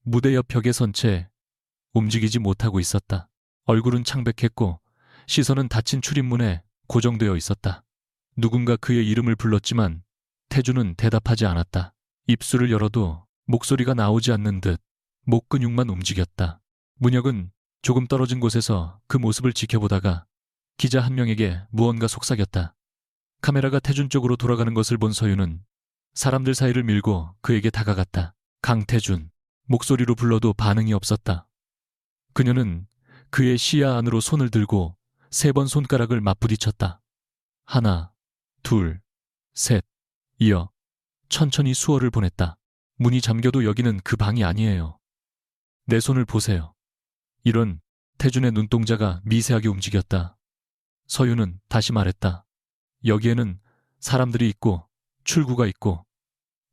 무대 옆 벽에 선 채 움직이지 못하고 있었다. 얼굴은 창백했고 시선은 닫힌 출입문에 고정되어 있었다. 누군가 그의 이름을 불렀지만 태준은 대답하지 않았다. 입술을 열어도 목소리가 나오지 않는 듯 목 근육만 움직였다. 문혁은 조금 떨어진 곳에서 그 모습을 지켜보다가 기자 한 명에게 무언가 속삭였다. 카메라가 태준 쪽으로 돌아가는 것을 본 서윤은 사람들 사이를 밀고 그에게 다가갔다. 강태준. 목소리로 불러도 반응이 없었다. 그녀는 그의 시야 안으로 손을 들고 3번 손가락을 맞부딪혔다. 하나, 둘, 셋, 이어 천천히 수어를 보냈다. 문이 잠겨도 여기는 그 방이 아니에요. 내 손을 보세요. 이런 태준의 눈동자가 미세하게 움직였다. 서윤은 다시 말했다. 여기에는 사람들이 있고 출구가 있고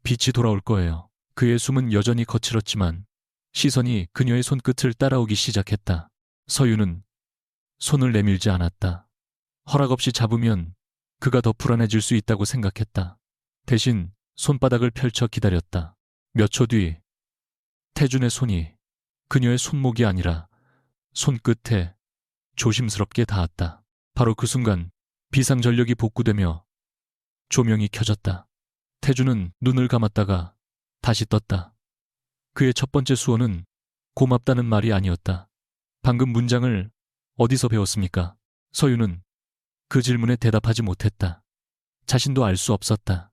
빛이 돌아올 거예요. 그의 숨은 여전히 거칠었지만 시선이 그녀의 손끝을 따라오기 시작했다. 서윤은 손을 내밀지 않았다. 허락 없이 잡으면 그가 더 불안해질 수 있다고 생각했다. 대신 손바닥을 펼쳐 기다렸다. 몇 초 뒤 태준의 손이 그녀의 손목이 아니라 손끝에 조심스럽게 닿았다. 바로 그 순간 비상전력이 복구되며 조명이 켜졌다. 태준은 눈을 감았다가 다시 떴다. 그의 첫 번째 수어는 고맙다는 말이 아니었다. 방금 문장을 어디서 배웠습니까? 서윤은 그 질문에 대답하지 못했다. 자신도 알 수 없었다.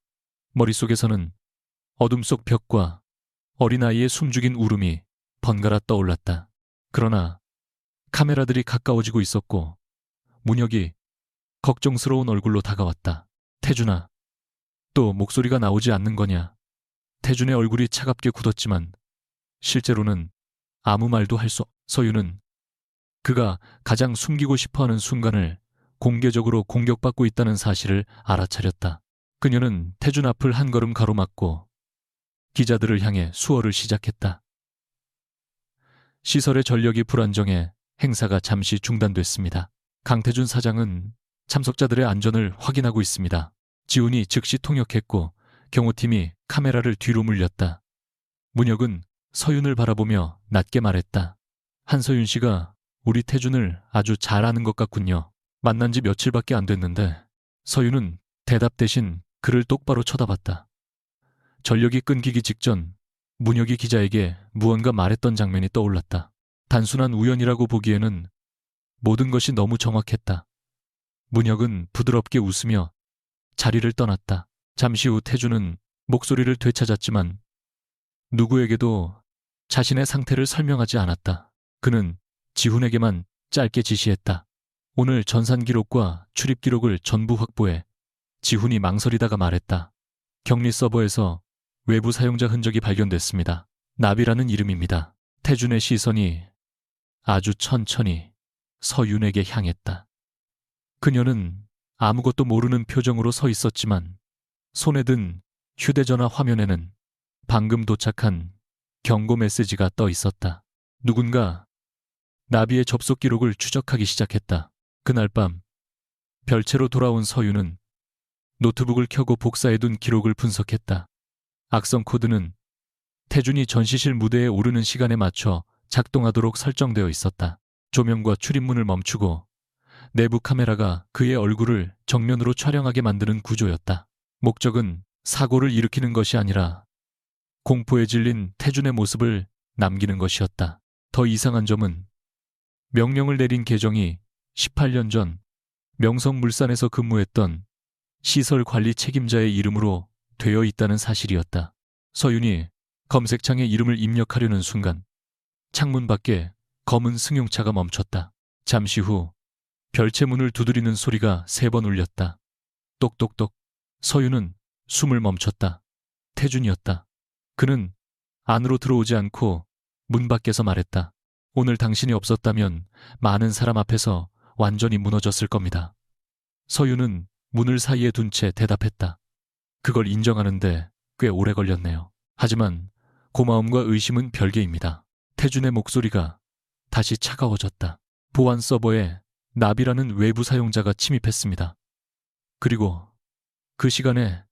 머릿속에서는 어둠 속 벽과 어린아이의 숨죽인 울음이 번갈아 떠올랐다. 그러나 카메라들이 가까워지고 있었고 문혁이 걱정스러운 얼굴로 다가왔다. 태준아, 또 목소리가 나오지 않는 거냐? 태준의 얼굴이 차갑게 굳었지만 실제로는 아무 말도 할 수 없. 서윤은 그가 가장 숨기고 싶어하는 순간을 공개적으로 공격받고 있다는 사실을 알아차렸다. 그녀는 태준 앞을 한 걸음 가로막고 기자들을 향해 수어를 시작했다. 시설의 전력이 불안정해 행사가 잠시 중단됐습니다. 강태준 사장은 참석자들의 안전을 확인하고 있습니다. 지훈이 즉시 통역했고 경호팀이 카메라를 뒤로 물렸다. 문혁은 서윤을 바라보며 낮게 말했다. 한서윤 씨가 우리 태준을 아주 잘 아는 것 같군요. 만난 지 며칠밖에 안 됐는데. 서윤은 대답 대신 그를 똑바로 쳐다봤다. 전력이 끊기기 직전 문혁이 기자에게 무언가 말했던 장면이 떠올랐다. 단순한 우연이라고 보기에는 모든 것이 너무 정확했다. 문혁은 부드럽게 웃으며 자리를 떠났다. 잠시 후 태준은 목소리를 되찾았지만 누구에게도 자신의 상태를 설명하지 않았다. 그는 지훈에게만 짧게 지시했다. 오늘 전산 기록과 출입 기록을 전부 확보해. 지훈이 망설이다가 말했다. 격리 서버에서 외부 사용자 흔적이 발견됐습니다. 나비라는 이름입니다. 태준의 시선이 아주 천천히 서윤에게 향했다. 그녀는 아무것도 모르는 표정으로 서 있었지만 손에 든 휴대전화 화면에는 방금 도착한 경고 메시지가 떠 있었다. 누군가 나비의 접속 기록을 추적하기 시작했다. 그날 밤 별채로 돌아온 서윤은 노트북을 켜고 복사해둔 기록을 분석했다. 악성 코드는 태준이 전시실 무대에 오르는 시간에 맞춰 작동하도록 설정되어 있었다. 조명과 출입문을 멈추고 내부 카메라가 그의 얼굴을 정면으로 촬영하게 만드는 구조였다. 목적은 사고를 일으키는 것이 아니라 공포에 질린 태준의 모습을 남기는 것이었다. 더 이상한 점은 명령을 내린 계정이 18년 전 명성물산에서 근무했던 시설 관리 책임자의 이름으로 되어 있다는 사실이었다. 서윤이 검색창에 이름을 입력하려는 순간 창문 밖에 검은 승용차가 멈췄다. 잠시 후 별채 문을 두드리는 소리가 3번 울렸다. 똑똑똑. 서윤은 숨을 멈췄다. 태준이었다. 그는 안으로 들어오지 않고 문 밖에서 말했다. 오늘 당신이 없었다면 많은 사람 앞에서 완전히 무너졌을 겁니다. 서윤은 문을 사이에 둔 채 대답했다. 그걸 인정하는데 꽤 오래 걸렸네요. 하지만 고마움과 의심은 별개입니다. 태준의 목소리가 다시 차가워졌다. 보안 서버에 나비라는 외부 사용자가 침입했습니다. 그리고 그 시간에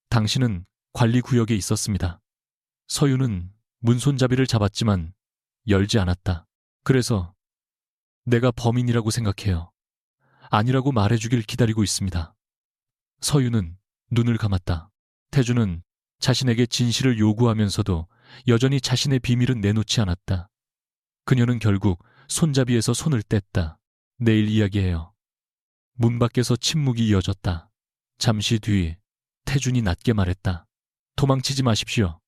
당신은 관리 구역에 있었습니다. 서윤은 문 손잡이를 잡았지만 열지 않았다. 그래서 내가 범인이라고 생각해요. 아니라고 말해주길 기다리고 있습니다. 서윤은 눈을 감았다. 태준은 자신에게 진실을 요구하면서도 여전히 자신의 비밀은 내놓지 않았다. 그녀는 결국 손잡이에서 손을 뗐다. 내일 이야기해요. 문 밖에서 침묵이 이어졌다. 잠시 뒤 태준이 낮게 말했다. 도망치지 마십시오.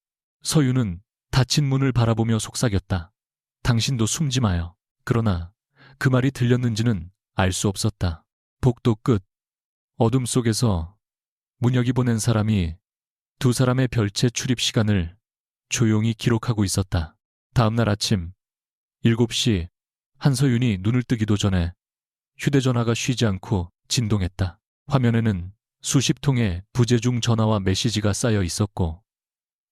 서윤은 닫힌 문을 바라보며 속삭였다. 당신도 숨지 마요. 그러나 그 말이 들렸는지는 알 수 없었다. 복도 끝. 어둠 속에서 문혁이 보낸 사람이 2사람의 별채 출입 시간을 조용히 기록하고 있었다. 다음 날 아침 7시 한서윤이 눈을 뜨기도 전에 휴대전화가 쉬지 않고 진동했다. 화면에는 수십 통의 부재중 전화와 메시지가 쌓여 있었고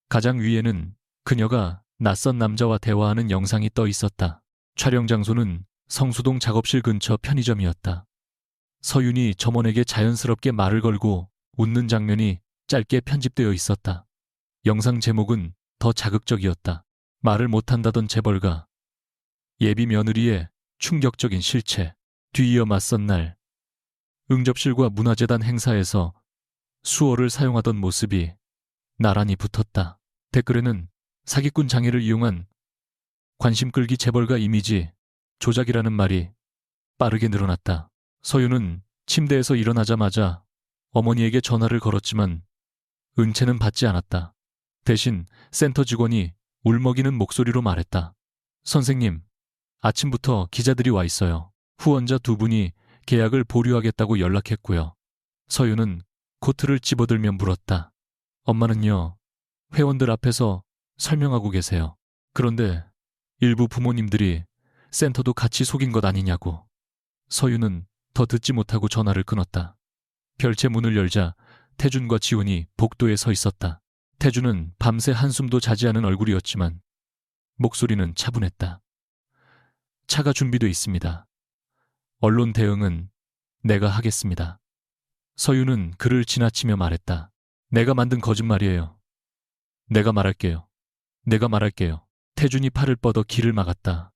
가장 위에는 그녀가 낯선 남자와 대화하는 영상이 떠 있었다. 촬영 장소는 성수동 작업실 근처 편의점이었다. 서윤이 점원에게 자연스럽게 말을 걸고 웃는 장면이 짧게 편집되어 있었다. 영상 제목은 더 자극적이었다. 말을 못한다던 재벌가, 예비 며느리의 충격적인 실체, 뒤이어 맞선 날, 응접실과 문화재단 행사에서 수어를 사용하던 모습이 나란히 붙었다. 댓글에는 사기꾼 장애를 이용한 관심 끌기 재벌가 이미지 조작이라는 말이 빠르게 늘어났다. 서윤은 침대에서 일어나자마자 어머니에게 전화를 걸었지만 은채는 받지 않았다. 대신 센터 직원이 울먹이는 목소리로 말했다. 선생님, 아침부터 기자들이 와 있어요. 후원자 2분이 계약을 보류하겠다고 연락했고요. 서윤은 코트를 집어들며 물었다. 엄마는요, 회원들 앞에서 설명하고 계세요. 그런데 일부 부모님들이 센터도 같이 속인 것 아니냐고. 서윤은 더 듣지 못하고 전화를 끊었다. 별채 문을 열자 태준과 지훈이 복도에 서 있었다. 태준은 밤새 한숨도 자지 않은 얼굴이었지만 목소리는 차분했다. 차가 준비돼 있습니다. 언론 대응은 내가 하겠습니다. 서윤은 그를 지나치며 말했다. 내가 만든 거짓말이에요. 내가 말할게요. 내가 말할게요. 태준이 팔을 뻗어 길을 막았다.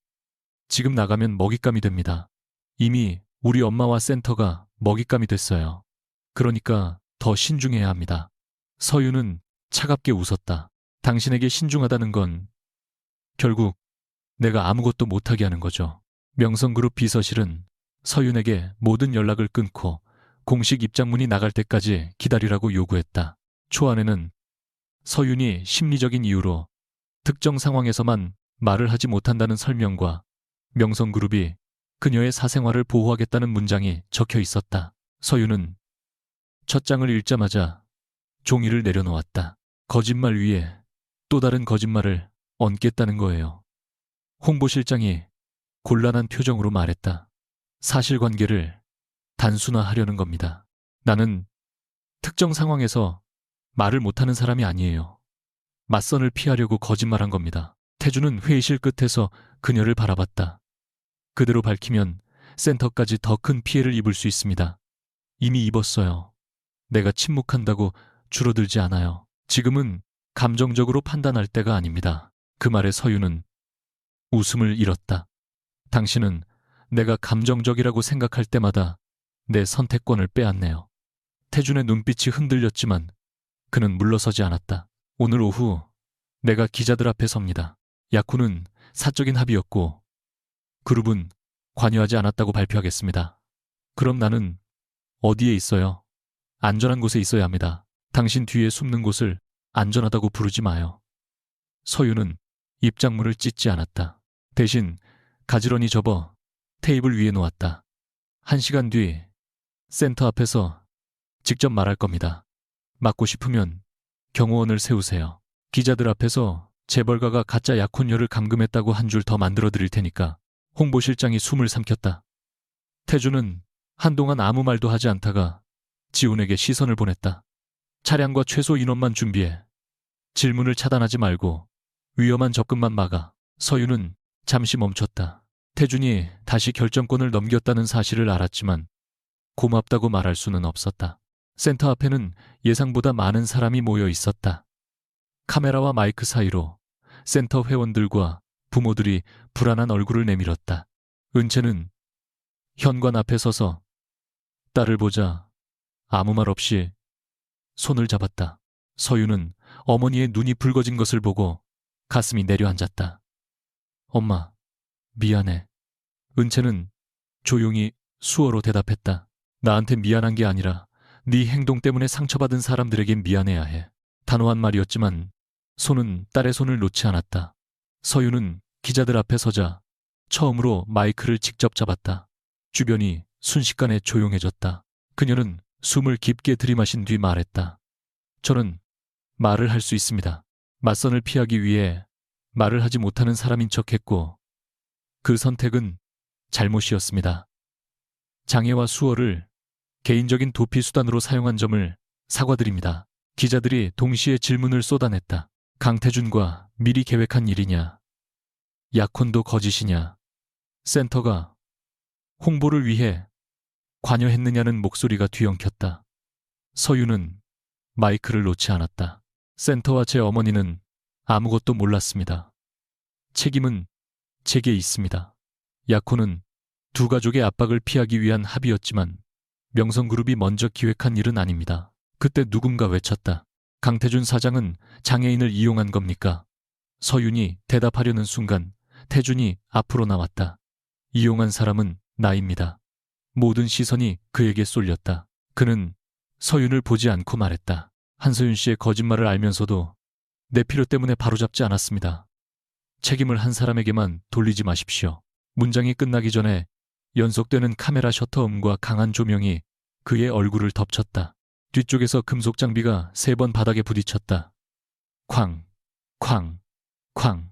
지금 나가면 먹잇감이 됩니다. 이미 우리 엄마와 센터가 먹잇감이 됐어요. 그러니까 더 신중해야 합니다. 서윤은 차갑게 웃었다. 당신에게 신중하다는 건 결국 내가 아무것도 못하게 하는 거죠. 명성그룹 비서실은 서윤에게 모든 연락을 끊고 공식 입장문이 나갈 때까지 기다리라고 요구했다. 초안에는 서윤이 심리적인 이유로 특정 상황에서만 말을 하지 못한다는 설명과 명성그룹이 그녀의 사생활을 보호하겠다는 문장이 적혀 있었다. 서윤은 첫 장을 읽자마자 종이를 내려놓았다. 거짓말 위에 또 다른 거짓말을 얹겠다는 거예요. 홍보실장이 곤란한 표정으로 말했다. 사실관계를 단순화하려는 겁니다. 나는 특정 상황에서 말을 못하는 사람이 아니에요. 맞선을 피하려고 거짓말한 겁니다. 태준은 회의실 끝에서 그녀를 바라봤다. 그대로 밝히면 센터까지 더 큰 피해를 입을 수 있습니다. 이미 입었어요. 내가 침묵한다고 줄어들지 않아요. 지금은 감정적으로 판단할 때가 아닙니다. 그 말에 서윤은 웃음을 잃었다. 당신은 내가 감정적이라고 생각할 때마다 내 선택권을 빼앗네요. 태준의 눈빛이 흔들렸지만 그는 물러서지 않았다. 오늘 오후 내가 기자들 앞에 섭니다. 야쿠는 사적인 합의였고 그룹은 관여하지 않았다고 발표하겠습니다. 그럼 나는 어디에 있어요? 안전한 곳에 있어야 합니다. 당신 뒤에 숨는 곳을 안전하다고 부르지 마요. 서유는 입장문을 찢지 않았다. 대신 가지런히 접어 테이블 위에 놓았다. 1시간 뒤 센터 앞에서 직접 말할 겁니다. 맞고 싶으면 경호원을 세우세요. 기자들 앞에서 재벌가가 가짜 약혼녀를 감금했다고 한 줄 더 만들어 드릴 테니까. 홍보실장이 숨을 삼켰다. 태주는 한동안 아무 말도 하지 않다가 지훈에게 시선을 보냈다. 차량과 최소 인원만 준비해. 질문을 차단하지 말고 위험한 접근만 막아. 서유는 잠시 멈췄다. 태준이 다시 결정권을 넘겼다는 사실을 알았지만 고맙다고 말할 수는 없었다. 센터 앞에는 예상보다 많은 사람이 모여 있었다. 카메라와 마이크 사이로 센터 회원들과 부모들이 불안한 얼굴을 내밀었다. 은채는 현관 앞에 서서 딸을 보자 아무 말 없이 손을 잡았다. 서유는 어머니의 눈이 붉어진 것을 보고 가슴이 내려앉았다. 엄마, 미안해. 은채는 조용히 수어로 대답했다. 나한테 미안한 게 아니라 네 행동 때문에 상처받은 사람들에겐 미안해야 해. 단호한 말이었지만 손은 딸의 손을 놓지 않았다. 서유는 기자들 앞에 서자 처음으로 마이크를 직접 잡았다. 주변이 순식간에 조용해졌다. 그녀는 숨을 깊게 들이마신 뒤 말했다. 저는 말을 할 수 있습니다. 맞선을 피하기 위해 말을 하지 못하는 사람인 척했고 그 선택은 잘못이었습니다. 장애와 수어를 개인적인 도피 수단으로 사용한 점을 사과드립니다. 기자들이 동시에 질문을 쏟아냈다. 강태준과 미리 계획한 일이냐? 약혼도 거짓이냐? 센터가 홍보를 위해 관여했느냐는 목소리가 뒤엉켰다. 서유는 마이크를 놓지 않았다. 센터와 제 어머니는 아무것도 몰랐습니다. 책임은 제게 있습니다. 약혼은 두 가족의 압박을 피하기 위한 합의였지만 명성그룹이 먼저 기획한 일은 아닙니다. 그때 누군가 외쳤다. 강태준 사장은 장애인을 이용한 겁니까? 서윤이 대답하려는 순간 태준이 앞으로 나왔다. 이용한 사람은 나입니다. 모든 시선이 그에게 쏠렸다. 그는 서윤을 보지 않고 말했다. 한서윤 씨의 거짓말을 알면서도 내 필요 때문에 바로잡지 않았습니다. 책임을 한 사람에게만 돌리지 마십시오. 문장이 끝나기 전에 연속되는 카메라 셔터음과 강한 조명이 그의 얼굴을 덮쳤다. 뒤쪽에서 금속 장비가 3번 바닥에 부딪혔다. 쾅, 쾅, 쾅.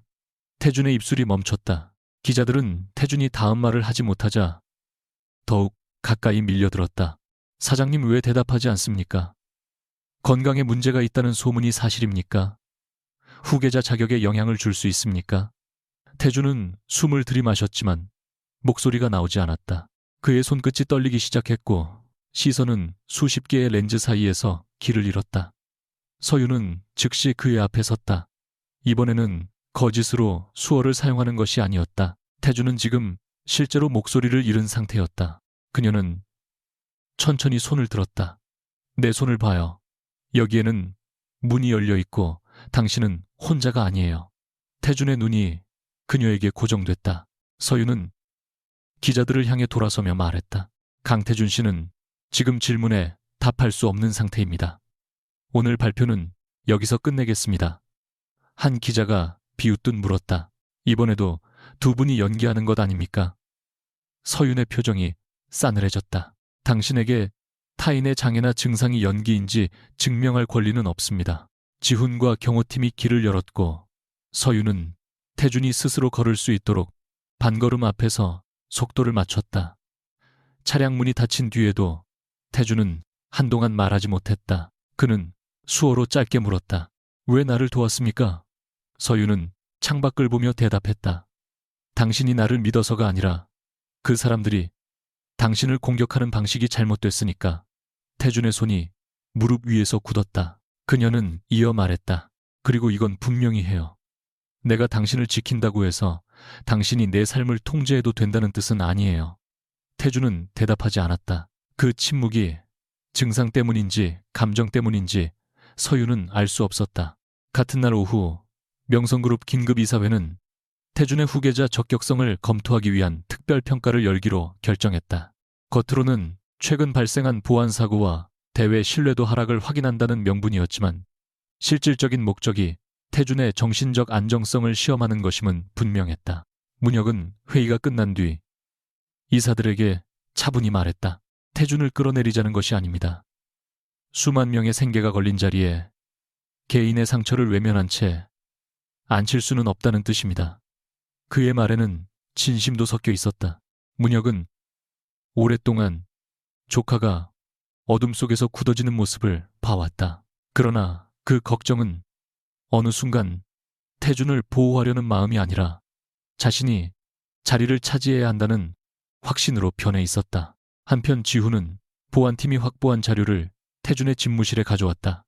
태준의 입술이 멈췄다. 기자들은 태준이 다음 말을 하지 못하자 더욱 가까이 밀려들었다. 사장님 왜 대답하지 않습니까? 건강에 문제가 있다는 소문이 사실입니까? 후계자 자격에 영향을 줄 수 있습니까? 태준은 숨을 들이마셨지만 목소리가 나오지 않았다. 그의 손끝이 떨리기 시작했고 시선은 수십 개의 렌즈 사이에서 길을 잃었다. 서유는 즉시 그의 앞에 섰다. 이번에는 거짓으로 수어를 사용하는 것이 아니었다. 태준은 지금 실제로 목소리를 잃은 상태였다. 그녀는 천천히 손을 들었다. 내 손을 봐요. 여기에는 문이 열려 있고 당신은 혼자가 아니에요. 태준의 눈이 그녀에게 고정됐다. 서유는 기자들을 향해 돌아서며 말했다. 강태준 씨는 지금 질문에 답할 수 없는 상태입니다. 오늘 발표는 여기서 끝내겠습니다. 한 기자가 비웃듯 물었다. 이번에도 두 분이 연기하는 것 아닙니까? 서윤의 표정이 싸늘해졌다. 당신에게 타인의 장애나 증상이 연기인지 증명할 권리는 없습니다. 지훈과 경호팀이 길을 열었고 서윤은 태준이 스스로 걸을 수 있도록 반걸음 앞에서 속도를 맞췄다. 차량 문이 닫힌 뒤에도 태준은 한동안 말하지 못했다. 그는 수어로 짧게 물었다. 왜 나를 도왔습니까? 서윤은 창밖을 보며 대답했다. 당신이 나를 믿어서가 아니라 그 사람들이 당신을 공격하는 방식이 잘못됐으니까. 태준의 손이 무릎 위에서 굳었다. 그녀는 이어 말했다. 그리고 이건 분명히 해요. 내가 당신을 지킨다고 해서 당신이 내 삶을 통제해도 된다는 뜻은 아니에요. 태준은 대답하지 않았다. 그 침묵이 증상 때문인지 감정 때문인지 서유는 알 수 없었다. 같은 날 오후 명성그룹 긴급이사회는 태준의 후계자 적격성을 검토하기 위한 특별평가를 열기로 결정했다. 겉으로는 최근 발생한 보안 사고와 대회 신뢰도 하락을 확인한다는 명분이었지만 실질적인 목적이 태준의 정신적 안정성을 시험하는 것임은 분명했다. 문혁은 회의가 끝난 뒤 이사들에게 차분히 말했다. 태준을 끌어내리자는 것이 아닙니다. 수만 명의 생계가 걸린 자리에 개인의 상처를 외면한 채 앉힐 수는 없다는 뜻입니다. 그의 말에는 진심도 섞여 있었다. 문혁은 오랫동안 조카가 어둠 속에서 굳어지는 모습을 봐왔다. 그러나 그 걱정은 어느 순간 태준을 보호하려는 마음이 아니라 자신이 자리를 차지해야 한다는 확신으로 변해 있었다. 한편 지훈은 보안팀이 확보한 자료를 태준의 집무실에 가져왔다.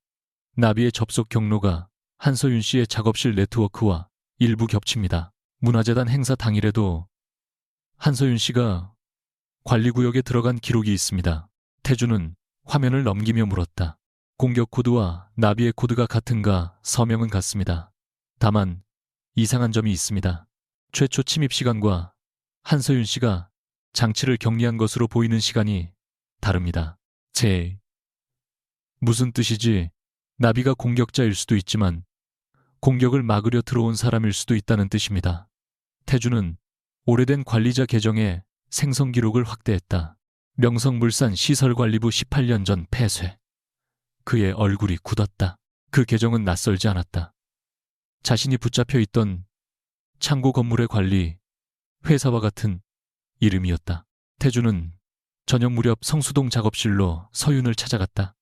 나비의 접속 경로가 한서윤 씨의 작업실 네트워크와 일부 겹칩니다. 문화재단 행사 당일에도 한서윤 씨가 관리구역에 들어간 기록이 있습니다. 태준은 화면을 넘기며 물었다. 공격 코드와 나비의 코드가 같은가? 서명은 같습니다. 다만 이상한 점이 있습니다. 최초 침입 시간과 한서윤 씨가 장치를 격리한 것으로 보이는 시간이 다릅니다. 무슨 뜻이지? 나비가 공격자일 수도 있지만 공격을 막으려 들어온 사람일 수도 있다는 뜻입니다. 태준은 오래된 관리자 계정에 생성 기록을 확대했다. 명성물산 시설관리부 18년 전 폐쇄. 그의 얼굴이 굳었다. 그 계정은 낯설지 않았다. 자신이 붙잡혀 있던 창고 건물의 관리, 회사와 같은 이름이었다. 태준은 저녁 무렵 성수동 작업실로 서윤을 찾아갔다.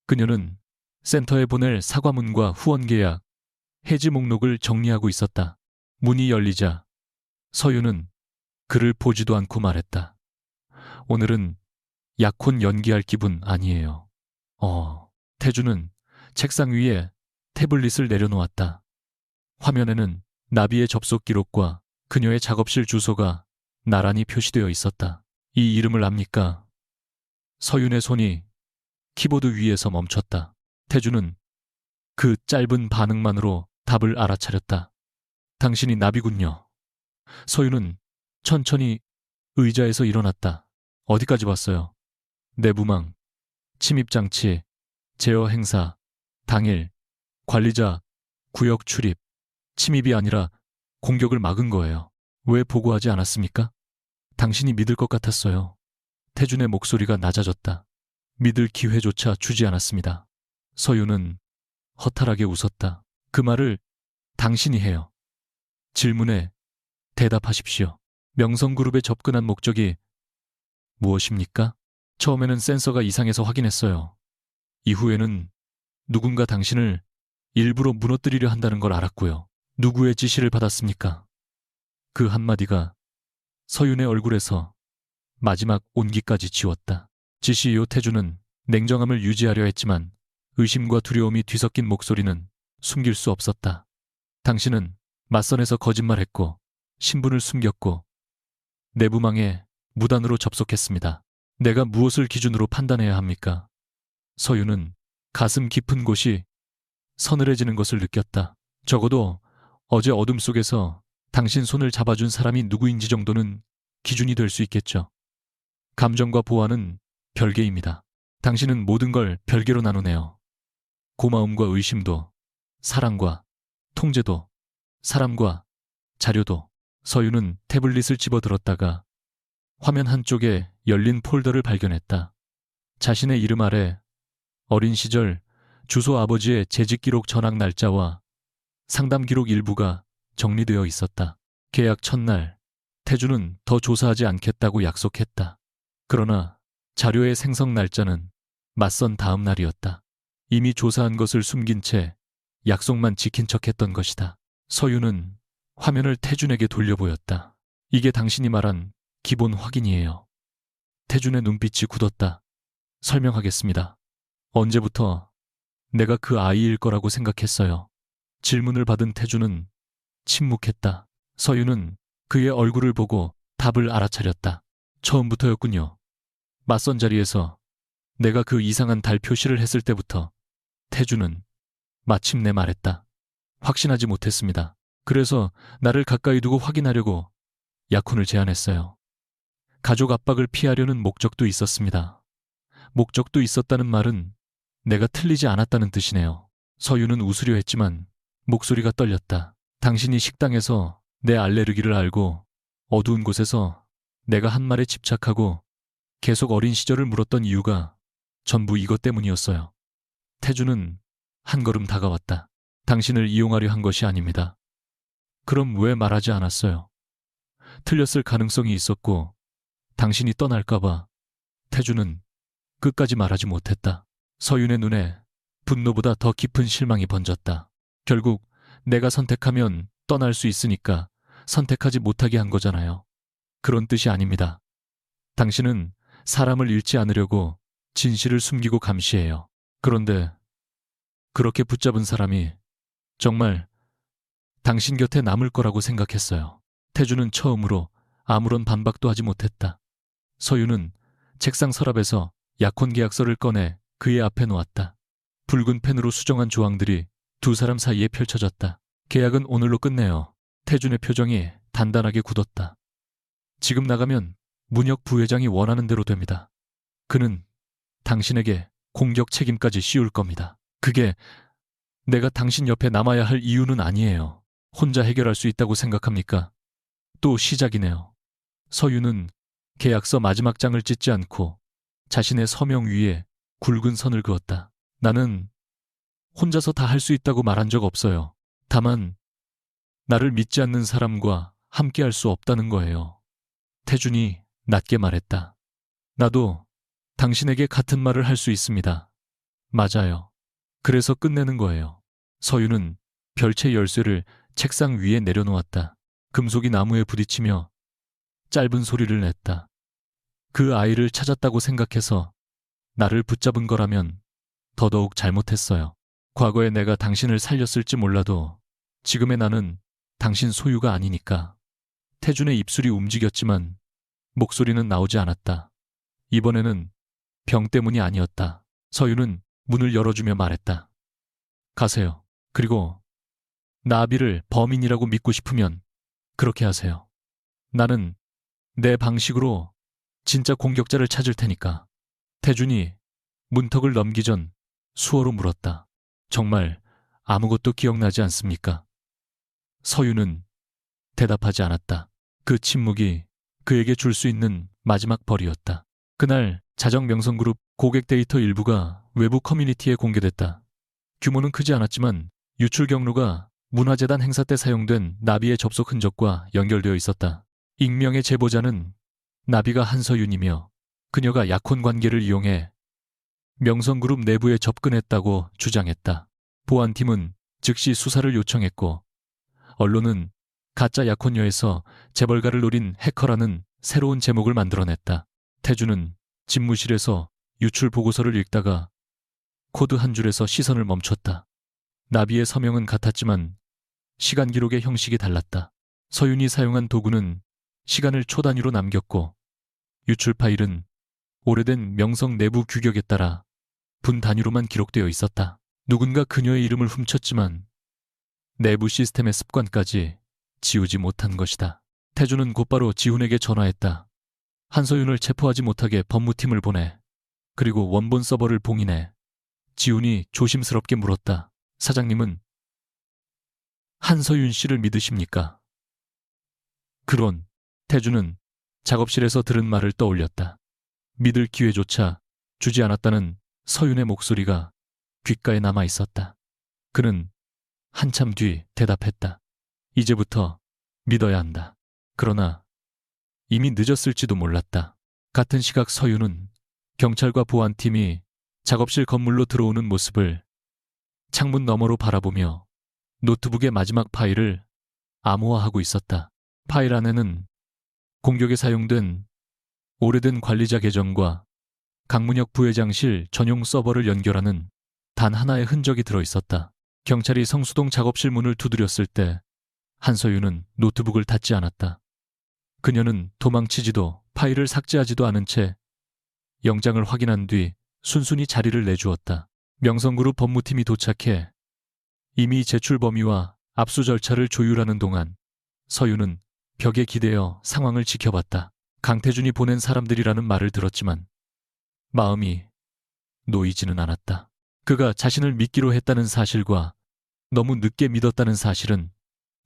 그녀는 센터에 보낼 사과문과 후원 계약, 해지 목록을 정리하고 있었다. 문이 열리자 서윤은 그를 보지도 않고 말했다. 오늘은 약혼 연기할 기분 아니에요. 태준은 책상 위에 태블릿을 내려놓았다. 화면에는 나비의 접속 기록과 그녀의 작업실 주소가 나란히 표시되어 있었다. 이 이름을 압니까? 서윤의 손이 키보드 위에서 멈췄다. 태준은 그 짧은 반응만으로 답을 알아차렸다. 당신이 나비군요. 서윤은 천천히 의자에서 일어났다. 어디까지 봤어요? 내부망, 침입장치, 제어 행사, 당일, 관리자, 구역 출입, 침입이 아니라 공격을 막은 거예요. 왜 보고하지 않았습니까? 당신이 믿을 것 같았어요. 태준의 목소리가 낮아졌다. 믿을 기회조차 주지 않았습니다. 서윤은 허탈하게 웃었다. 그 말을 당신이 해요. 질문에 대답하십시오. 명성그룹에 접근한 목적이 무엇입니까? 처음에는 센서가 이상해서 확인했어요. 이후에는 누군가 당신을 일부러 무너뜨리려 한다는 걸 알았고요. 누구의 지시를 받았습니까? 그 한마디가 서윤의 얼굴에서 마지막 온기까지 지웠다. 지시요. 태준은 냉정함을 유지하려 했지만 의심과 두려움이 뒤섞인 목소리는 숨길 수 없었다. 당신은 맞선에서 거짓말했고 신분을 숨겼고 내부망에 무단으로 접속했습니다. 내가 무엇을 기준으로 판단해야 합니까? 서윤은 가슴 깊은 곳이 서늘해지는 것을 느꼈다. 적어도 어제 어둠 속에서 당신 손을 잡아준 사람이 누구인지 정도는 기준이 될 수 있겠죠. 감정과 보안은 별개입니다. 당신은 모든 걸 별개로 나누네요. 고마움과 의심도, 사랑과 통제도, 사람과 자료도. 서윤은 태블릿을 집어들었다가 화면 한쪽에 열린 폴더를 발견했다. 자신의 이름 아래 어린 시절 주소 아버지의 재직 기록 전학 날짜와 상담 기록 일부가 정리되어 있었다. 계약 첫날, 태준은 더 조사하지 않겠다고 약속했다. 그러나 자료의 생성 날짜는 맞선 다음 날이었다. 이미 조사한 것을 숨긴 채 약속만 지킨 척했던 것이다. 서윤은 화면을 태준에게 돌려보였다. 이게 당신이 말한 기본 확인이에요. 태준의 눈빛이 굳었다. 설명하겠습니다. 언제부터 내가 그 아이일 거라고 생각했어요. 질문을 받은 태준은 침묵했다. 서윤은 그의 얼굴을 보고 답을 알아차렸다. 처음부터였군요. 맞선 자리에서 내가 그 이상한 달 표시를 했을 때부터. 태준은 마침내 말했다. 확신하지 못했습니다. 그래서 나를 가까이 두고 확인하려고 약혼을 제안했어요. 가족 압박을 피하려는 목적도 있었습니다. 목적도 있었다는 말은 내가 틀리지 않았다는 뜻이네요. 서유는 웃으려 했지만 목소리가 떨렸다. 당신이 식당에서 내 알레르기를 알고 어두운 곳에서 내가 한 말에 집착하고 계속 어린 시절을 물었던 이유가 전부 이것 때문이었어요. 태주는 한 걸음 다가왔다. 당신을 이용하려 한 것이 아닙니다. 그럼 왜 말하지 않았어요? 틀렸을 가능성이 있었고 당신이 떠날까봐 태주는 끝까지 말하지 못했다. 서윤의 눈에 분노보다 더 깊은 실망이 번졌다. 결국 내가 선택하면 떠날 수 있으니까 선택하지 못하게 한 거잖아요. 그런 뜻이 아닙니다. 당신은 사람을 잃지 않으려고 진실을 숨기고 감시해요. 그런데 그렇게 붙잡은 사람이 정말 당신 곁에 남을 거라고 생각했어요. 태주는 처음으로 아무런 반박도 하지 못했다. 서유는 책상 서랍에서 약혼 계약서를 꺼내 그의 앞에 놓았다. 붉은 펜으로 수정한 조항들이 두 사람 사이에 펼쳐졌다. 계약은 오늘로 끝내요. 태준의 표정이 단단하게 굳었다. 지금 나가면 문혁 부회장이 원하는 대로 됩니다. 그는 당신에게 공격 책임까지 씌울 겁니다. 그게 내가 당신 옆에 남아야 할 이유는 아니에요. 혼자 해결할 수 있다고 생각합니까? 또 시작이네요. 서유는 계약서 마지막 장을 찢지 않고 자신의 서명 위에 굵은 선을 그었다. 나는 혼자서 다 할 수 있다고 말한 적 없어요. 다만 나를 믿지 않는 사람과 함께 할 수 없다는 거예요. 태준이 낮게 말했다. 나도 당신에게 같은 말을 할 수 있습니다. 맞아요. 그래서 끝내는 거예요. 서유는 별채 열쇠를 책상 위에 내려놓았다. 금속이 나무에 부딪히며 짧은 소리를 냈다. 그 아이를 찾았다고 생각해서 나를 붙잡은 거라면 더더욱 잘못했어요. 과거에 내가 당신을 살렸을지 몰라도 지금의 나는 당신 소유가 아니니까. 태준의 입술이 움직였지만 목소리는 나오지 않았다. 이번에는 병 때문이 아니었다. 서유는 문을 열어주며 말했다. 가세요. 그리고 나비를 범인이라고 믿고 싶으면 그렇게 하세요. 나는 내 방식으로 진짜 공격자를 찾을 테니까. 태준이 문턱을 넘기 전 수어로 물었다. 정말 아무것도 기억나지 않습니까? 서유는 대답하지 않았다. 그 침묵이 그에게 줄 수 있는 마지막 벌이었다. 그날 자정명성그룹 고객 데이터 일부가 외부 커뮤니티에 공개됐다. 규모는 크지 않았지만 유출 경로가 문화재단 행사 때 사용된 나비의 접속 흔적과 연결되어 있었다. 익명의 제보자는 나비가 한서윤이며 그녀가 약혼 관계를 이용해 명성그룹 내부에 접근했다고 주장했다. 보안팀은 즉시 수사를 요청했고 언론은 가짜 약혼녀에서 재벌가를 노린 해커라는 새로운 제목을 만들어냈다. 태주는 집무실에서 유출 보고서를 읽다가 코드 한 줄에서 시선을 멈췄다. 나비의 서명은 같았지만 시간 기록의 형식이 달랐다. 서윤이 사용한 도구는 시간을 초 단위로 남겼고 유출 파일은 오래된 명성 내부 규격에 따라 분 단위로만 기록되어 있었다. 누군가 그녀의 이름을 훔쳤지만 내부 시스템의 습관까지 지우지 못한 것이다. 태주는 곧바로 지훈에게 전화했다. 한서윤을 체포하지 못하게 법무팀을 보내. 그리고 원본 서버를 봉인해. 지훈이 조심스럽게 물었다. 사장님은 한서윤 씨를 믿으십니까? 그런. 태주는 작업실에서 들은 말을 떠올렸다. 믿을 기회조차 주지 않았다는 서윤의 목소리가 귓가에 남아 있었다. 그는 한참 뒤 대답했다. 이제부터 믿어야 한다. 그러나 이미 늦었을지도 몰랐다. 같은 시각 서윤은 경찰과 보안팀이 작업실 건물로 들어오는 모습을 창문 너머로 바라보며 노트북의 마지막 파일을 암호화하고 있었다. 파일 안에는 공격에 사용된 오래된 관리자 계정과 강문혁 부회장실 전용 서버를 연결하는 단 하나의 흔적이 들어있었다. 경찰이 성수동 작업실 문을 두드렸을 때 한서윤은 노트북을 닫지 않았다. 그녀는 도망치지도 파일을 삭제하지도 않은 채 영장을 확인한 뒤 순순히 자리를 내주었다. 명성그룹 법무팀이 도착해 이미 제출 범위와 압수 절차를 조율하는 동안 서윤은 벽에 기대어 상황을 지켜봤다. 강태준이 보낸 사람들이라는 말을 들었지만 마음이 놓이지는 않았다. 그가 자신을 믿기로 했다는 사실과 너무 늦게 믿었다는 사실은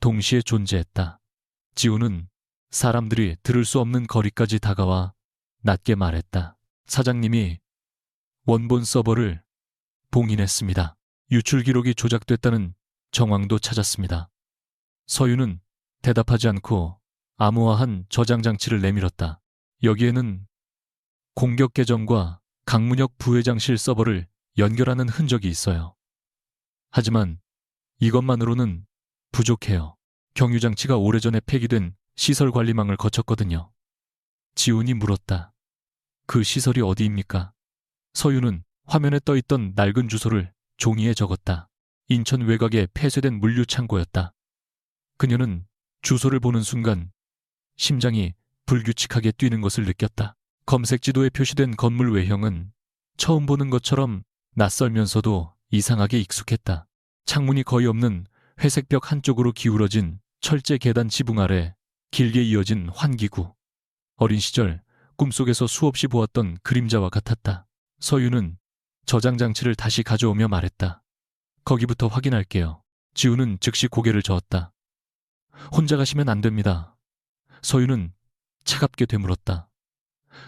동시에 존재했다. 지우는 사람들이 들을 수 없는 거리까지 다가와 낮게 말했다. 사장님이 원본 서버를 봉인했습니다. 유출 기록이 조작됐다는 정황도 찾았습니다. 서윤은 대답하지 않고 암호화한 저장 장치를 내밀었다. 여기에는 공격 계정과 강문혁 부회장실 서버를 연결하는 흔적이 있어요. 하지만 이것만으로는 부족해요. 경유장치가 오래전에 폐기된 시설관리망을 거쳤거든요. 지훈이 물었다. 그 시설이 어디입니까? 서윤은 화면에 떠있던 낡은 주소를 종이에 적었다. 인천 외곽의 폐쇄된 물류창고였다. 그녀는 주소를 보는 순간 심장이 불규칙하게 뛰는 것을 느꼈다. 검색 지도에 표시된 건물 외형은 처음 보는 것처럼 낯설면서도 이상하게 익숙했다. 창문이 거의 없는 회색 벽 한쪽으로 기울어진 철제 계단 지붕 아래 길게 이어진 환기구. 어린 시절 꿈속에서 수없이 보았던 그림자와 같았다. 서윤은 저장 장치를 다시 가져오며 말했다. 거기부터 확인할게요. 지우는 즉시 고개를 저었다. 혼자 가시면 안 됩니다. 서윤은 차갑게 되물었다.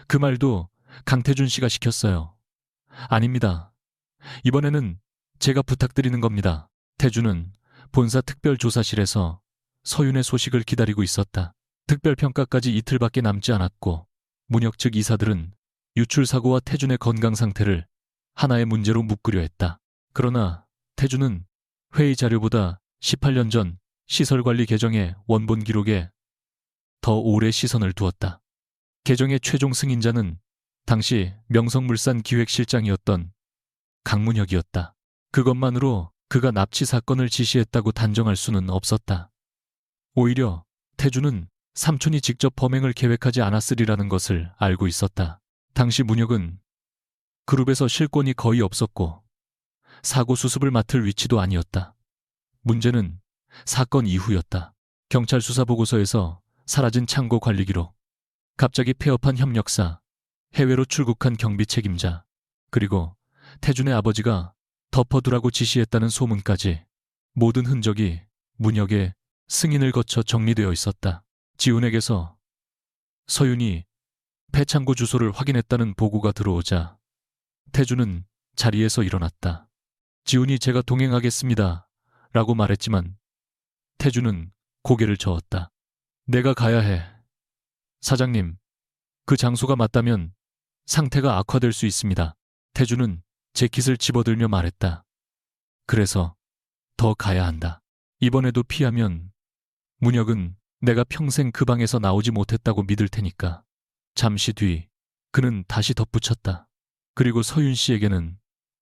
그 말도 강태준 씨가 시켰어요. 아닙니다. 이번에는 제가 부탁드리는 겁니다. 태준은 본사 특별조사실에서 서윤의 소식을 기다리고 있었다. 특별평가까지 이틀밖에 남지 않았고 문혁 측 이사들은 유출사고와 태준의 건강 상태를 하나의 문제로 묶으려 했다. 그러나 태준은 회의 자료보다 18년 전 시설관리 계정의 원본 기록에 더 오래 시선을 두었다. 계정의 최종 승인자는 당시 명성물산 기획실장이었던 강문혁이었다. 그것만으로 그가 납치 사건을 지시했다고 단정할 수는 없었다. 오히려 태준은 삼촌이 직접 범행을 계획하지 않았으리라는 것을 알고 있었다. 당시 문혁은 그룹에서 실권이 거의 없었고 사고 수습을 맡을 위치도 아니었다. 문제는 사건 이후였다. 경찰 수사 보고서에서 사라진 창고 관리 기록, 갑자기 폐업한 협력사, 해외로 출국한 경비 책임자, 그리고 태준의 아버지가 덮어두라고 지시했다는 소문까지 모든 흔적이 문혁의 승인을 거쳐 정리되어 있었다. 지훈에게서 서윤이 폐창고 주소를 확인했다는 보고가 들어오자 태준은 자리에서 일어났다. 지훈이 제가 동행하겠습니다. 라고 말했지만 태준은 고개를 저었다. 내가 가야 해. 사장님, 그 장소가 맞다면 상태가 악화될 수 있습니다. 태준은 재킷을 집어들며 말했다. 그래서 더 가야 한다. 이번에도 피하면 문혁은 내가 평생 그 방에서 나오지 못했다고 믿을 테니까. 잠시 뒤 그는 다시 덧붙였다. 그리고 서윤 씨에게는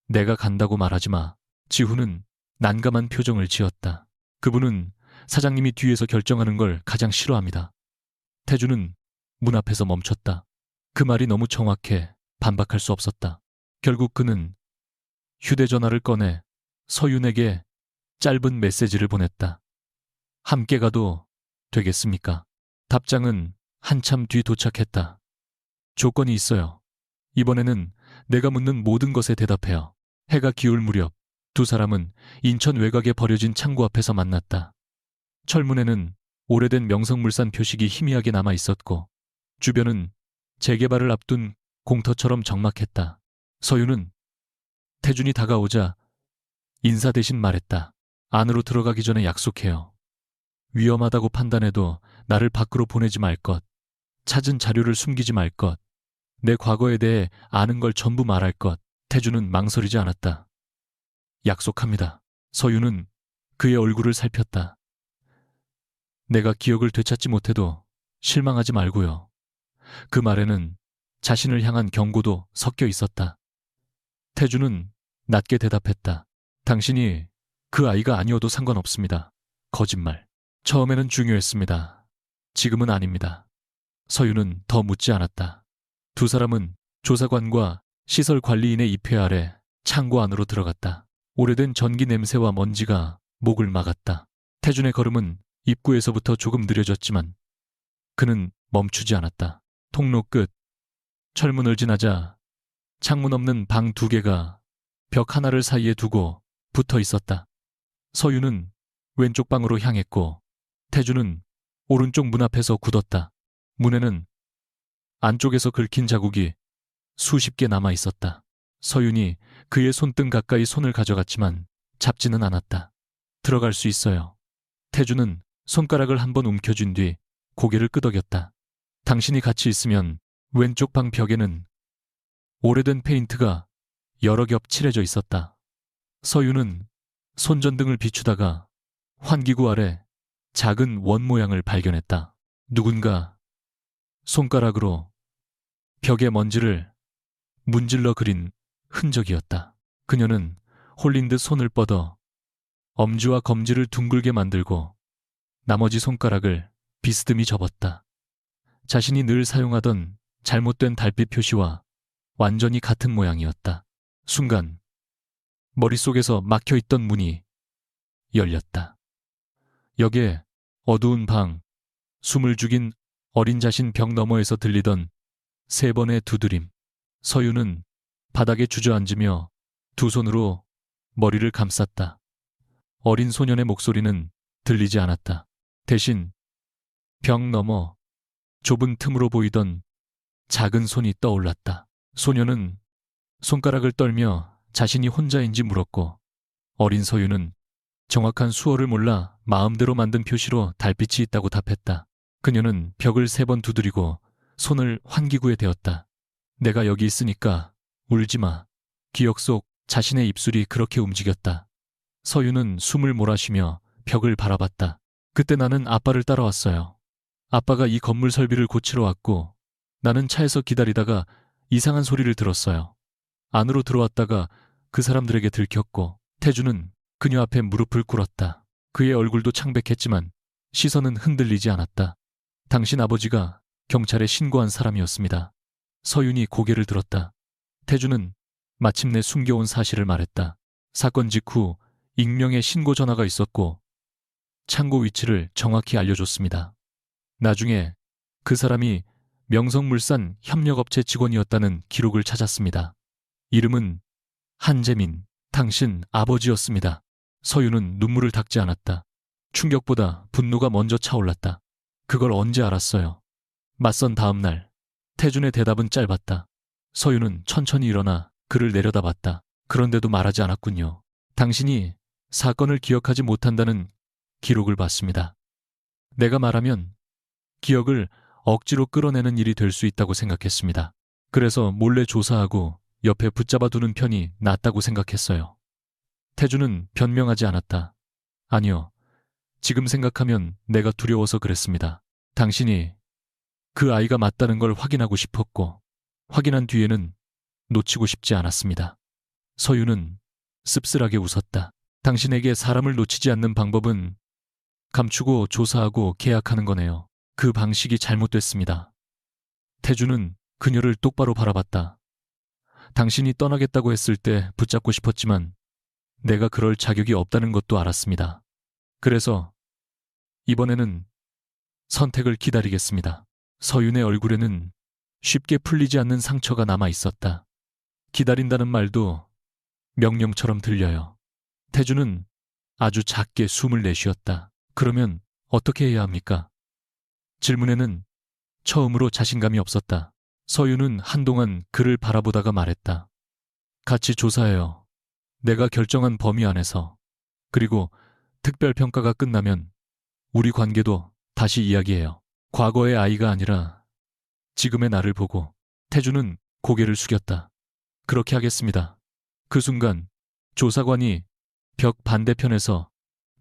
내가 간다고 말하지 마. 지훈은 난감한 표정을 지었다. 그분은 사장님이 뒤에서 결정하는 걸 가장 싫어합니다. 태준은 문 앞에서 멈췄다. 그 말이 너무 정확해 반박할 수 없었다. 결국 그는 휴대전화를 꺼내 서윤에게 짧은 메시지를 보냈다. 함께 가도 되겠습니까? 답장은 한참 뒤 도착했다. 조건이 있어요. 이번에는 내가 묻는 모든 것에 대답해요. 해가 기울 무렵 두 사람은 인천 외곽에 버려진 창고 앞에서 만났다. 철문에는 오래된 명성물산 표식이 희미하게 남아 있었고 주변은 재개발을 앞둔 공터처럼 적막했다. 서윤은 태준이 다가오자 인사 대신 말했다. 안으로 들어가기 전에 약속해요. 위험하다고 판단해도 나를 밖으로 보내지 말 것. 찾은 자료를 숨기지 말 것. 내 과거에 대해 아는 걸 전부 말할 것. 태준은 망설이지 않았다. 약속합니다. 서윤은 그의 얼굴을 살폈다. 내가 기억을 되찾지 못해도 실망하지 말고요. 그 말에는 자신을 향한 경고도 섞여 있었다. 태준은 낮게 대답했다. 당신이 그 아이가 아니어도 상관없습니다. 거짓말. 처음에는 중요했습니다. 지금은 아닙니다. 서윤은 더 묻지 않았다. 두 사람은 조사관과 시설 관리인의 입회 아래 창고 안으로 들어갔다. 오래된 전기 냄새와 먼지가 목을 막았다. 태준의 걸음은 입구에서부터 조금 느려졌지만 그는 멈추지 않았다. 통로 끝 철문을 지나자 창문 없는 방 2개가 벽 하나를 사이에 두고 붙어 있었다. 서유는 왼쪽 방으로 향했고 태준은 오른쪽 문 앞에서 굳었다. 문에는 안쪽에서 긁힌 자국이 수십 개 남아 있었다. 서윤이 그의 손등 가까이 손을 가져갔지만 잡지는 않았다. 들어갈 수 있어요. 태준은 손가락을 한번 움켜쥔 뒤 고개를 끄덕였다. 당신이 같이 있으면 왼쪽 방 벽에는 오래된 페인트가 여러 겹 칠해져 있었다. 서윤은 손전등을 비추다가 환기구 아래 작은 원 모양을 발견했다. 누군가 손가락으로 벽에 먼지를 문질러 그린 흔적이었다. 그녀는 홀린 듯 손을 뻗어 엄지와 검지를 둥글게 만들고 나머지 손가락을 비스듬히 접었다. 자신이 늘 사용하던 잘못된 달빛 표시와 완전히 같은 모양이었다. 순간 머릿속에서 막혀있던 문이 열렸다. 역에 어두운 방, 숨을 죽인 어린 자신 벽 너머에서 들리던 3번의 두드림. 서유는 바닥에 주저앉으며 두 손으로 머리를 감쌌다. 어린 소년의 목소리는 들리지 않았다. 대신 벽 너머 좁은 틈으로 보이던 작은 손이 떠올랐다. 소년은 손가락을 떨며 자신이 혼자인지 물었고 어린 서유는 정확한 수어를 몰라 마음대로 만든 표시로 달빛이 있다고 답했다. 그녀는 벽을 3번 두드리고 손을 환기구에 대었다. 내가 여기 있으니까 울지 마. 기억 속 자신의 입술이 그렇게 움직였다. 서유는 숨을 몰아쉬며 벽을 바라봤다. 그때 나는 아빠를 따라왔어요. 아빠가 이 건물 설비를 고치러 왔고 나는 차에서 기다리다가 이상한 소리를 들었어요. 안으로 들어왔다가 그 사람들에게 들켰고 태주는 그녀 앞에 무릎을 꿇었다. 그의 얼굴도 창백했지만 시선은 흔들리지 않았다. 당신 아버지가 경찰에 신고한 사람이었습니다. 서윤이 고개를 들었다. 태주는 마침내 숨겨온 사실을 말했다. 사건 직후 익명의 신고 전화가 있었고 창고 위치를 정확히 알려줬습니다. 나중에 그 사람이 명성물산 협력업체 직원이었다는 기록을 찾았습니다. 이름은 한재민, 당신 아버지였습니다. 서윤은 눈물을 닦지 않았다. 충격보다 분노가 먼저 차올랐다. 그걸 언제 알았어요? 맞선 다음 날. 태준의 대답은 짧았다. 서윤은 천천히 일어나 그를 내려다봤다. 그런데도 말하지 않았군요. 당신이 사건을 기억하지 못한다는 기록을 봤습니다. 내가 말하면 기억을 억지로 끌어내는 일이 될 수 있다고 생각했습니다. 그래서 몰래 조사하고 옆에 붙잡아 두는 편이 낫다고 생각했어요. 태주는 변명하지 않았다. 아니요. 지금 생각하면 내가 두려워서 그랬습니다. 당신이 그 아이가 맞다는 걸 확인하고 싶었고 확인한 뒤에는 놓치고 싶지 않았습니다. 서유는 씁쓸하게 웃었다. 당신에게 사람을 놓치지 않는 방법은 감추고 조사하고 계약하는 거네요. 그 방식이 잘못됐습니다. 태주는 그녀를 똑바로 바라봤다. 당신이 떠나겠다고 했을 때 붙잡고 싶었지만 내가 그럴 자격이 없다는 것도 알았습니다. 그래서 이번에는 선택을 기다리겠습니다. 서윤의 얼굴에는 쉽게 풀리지 않는 상처가 남아 있었다. 기다린다는 말도 명령처럼 들려요. 태주는 아주 작게 숨을 내쉬었다. 그러면 어떻게 해야 합니까? 질문에는 처음으로 자신감이 없었다. 서윤은 한동안 그를 바라보다가 말했다. 같이 조사해요. 내가 결정한 범위 안에서. 그리고 특별평가가 끝나면 우리 관계도 다시 이야기해요. 과거의 아이가 아니라 지금의 나를 보고. 태주는 고개를 숙였다. 그렇게 하겠습니다. 그 순간 조사관이 벽 반대편에서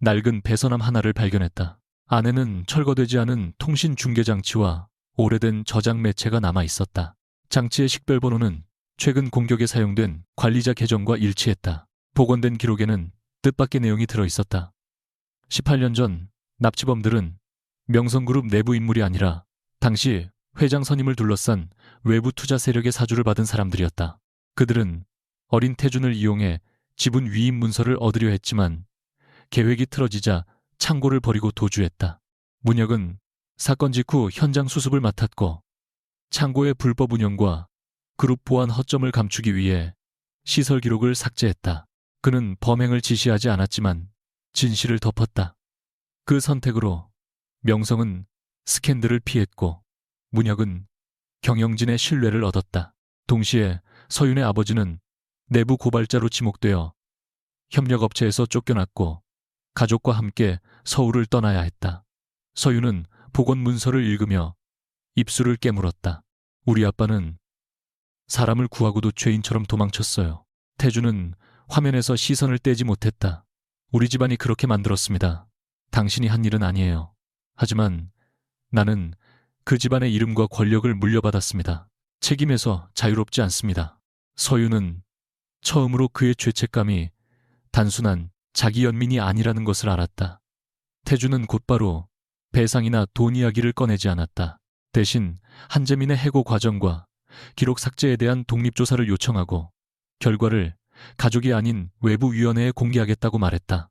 낡은 배서남 하나를 발견했다. 안에는 철거되지 않은 통신 중계장치와 오래된 저장 매체가 남아 있었다. 장치의 식별번호는 최근 공격에 사용된 관리자 계정과 일치했다. 복원된 기록에는 뜻밖의 내용이 들어 있었다. 18년 전 납치범들은 명성그룹 내부 인물이 아니라 당시 회장 선임을 둘러싼 외부 투자 세력의 사주를 받은 사람들이었다. 그들은 어린 태준을 이용해 지분 위임 문서를 얻으려 했지만 계획이 틀어지자 창고를 버리고 도주했다. 문혁은 사건 직후 현장 수습을 맡았고 창고의 불법 운영과 그룹 보안 허점을 감추기 위해 시설 기록을 삭제했다. 그는 범행을 지시하지 않았지만 진실을 덮었다. 그 선택으로 명성은 스캔들을 피했고 문혁은 경영진의 신뢰를 얻었다. 동시에 서윤의 아버지는 내부 고발자로 지목되어 협력업체에서 쫓겨났고 가족과 함께 서울을 떠나야 했다. 서윤은 복원 문서를 읽으며 입술을 깨물었다. 우리 아빠는 사람을 구하고도 죄인처럼 도망쳤어요. 태주는 화면에서 시선을 떼지 못했다. 우리 집안이 그렇게 만들었습니다. 당신이 한 일은 아니에요. 하지만 나는 그 집안의 이름과 권력을 물려받았습니다. 책임에서 자유롭지 않습니다. 서윤은 처음으로 그의 죄책감이 단순한 자기 연민이 아니라는 것을 알았다. 태주는 곧바로 배상이나 돈 이야기를 꺼내지 않았다. 대신 한재민의 해고 과정과 기록 삭제에 대한 독립조사를 요청하고 결과를 가족이 아닌 외부위원회에 공개하겠다고 말했다.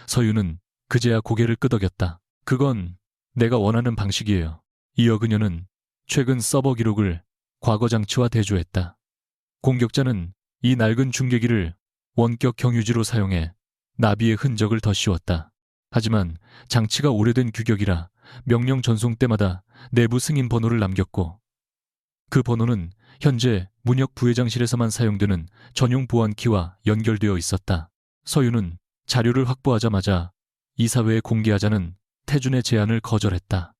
서윤은 그제야 고개를 끄덕였다. 그건 내가 원하는 방식이에요. 이어 그녀는 최근 서버 기록을 과거 장치와 대조했다. 공격자는 이 낡은 중계기를 원격 경유지로 사용해 나비의 흔적을 더 씌웠다. 하지만 장치가 오래된 규격이라 명령 전송 때마다 내부 승인 번호를 남겼고 그 번호는 현재 문혁 부회장실에서만 사용되는 전용 보안키와 연결되어 있었다. 서윤은 자료를 확보하자마자 이사회에 공개하자는 태준의 제안을 거절했다.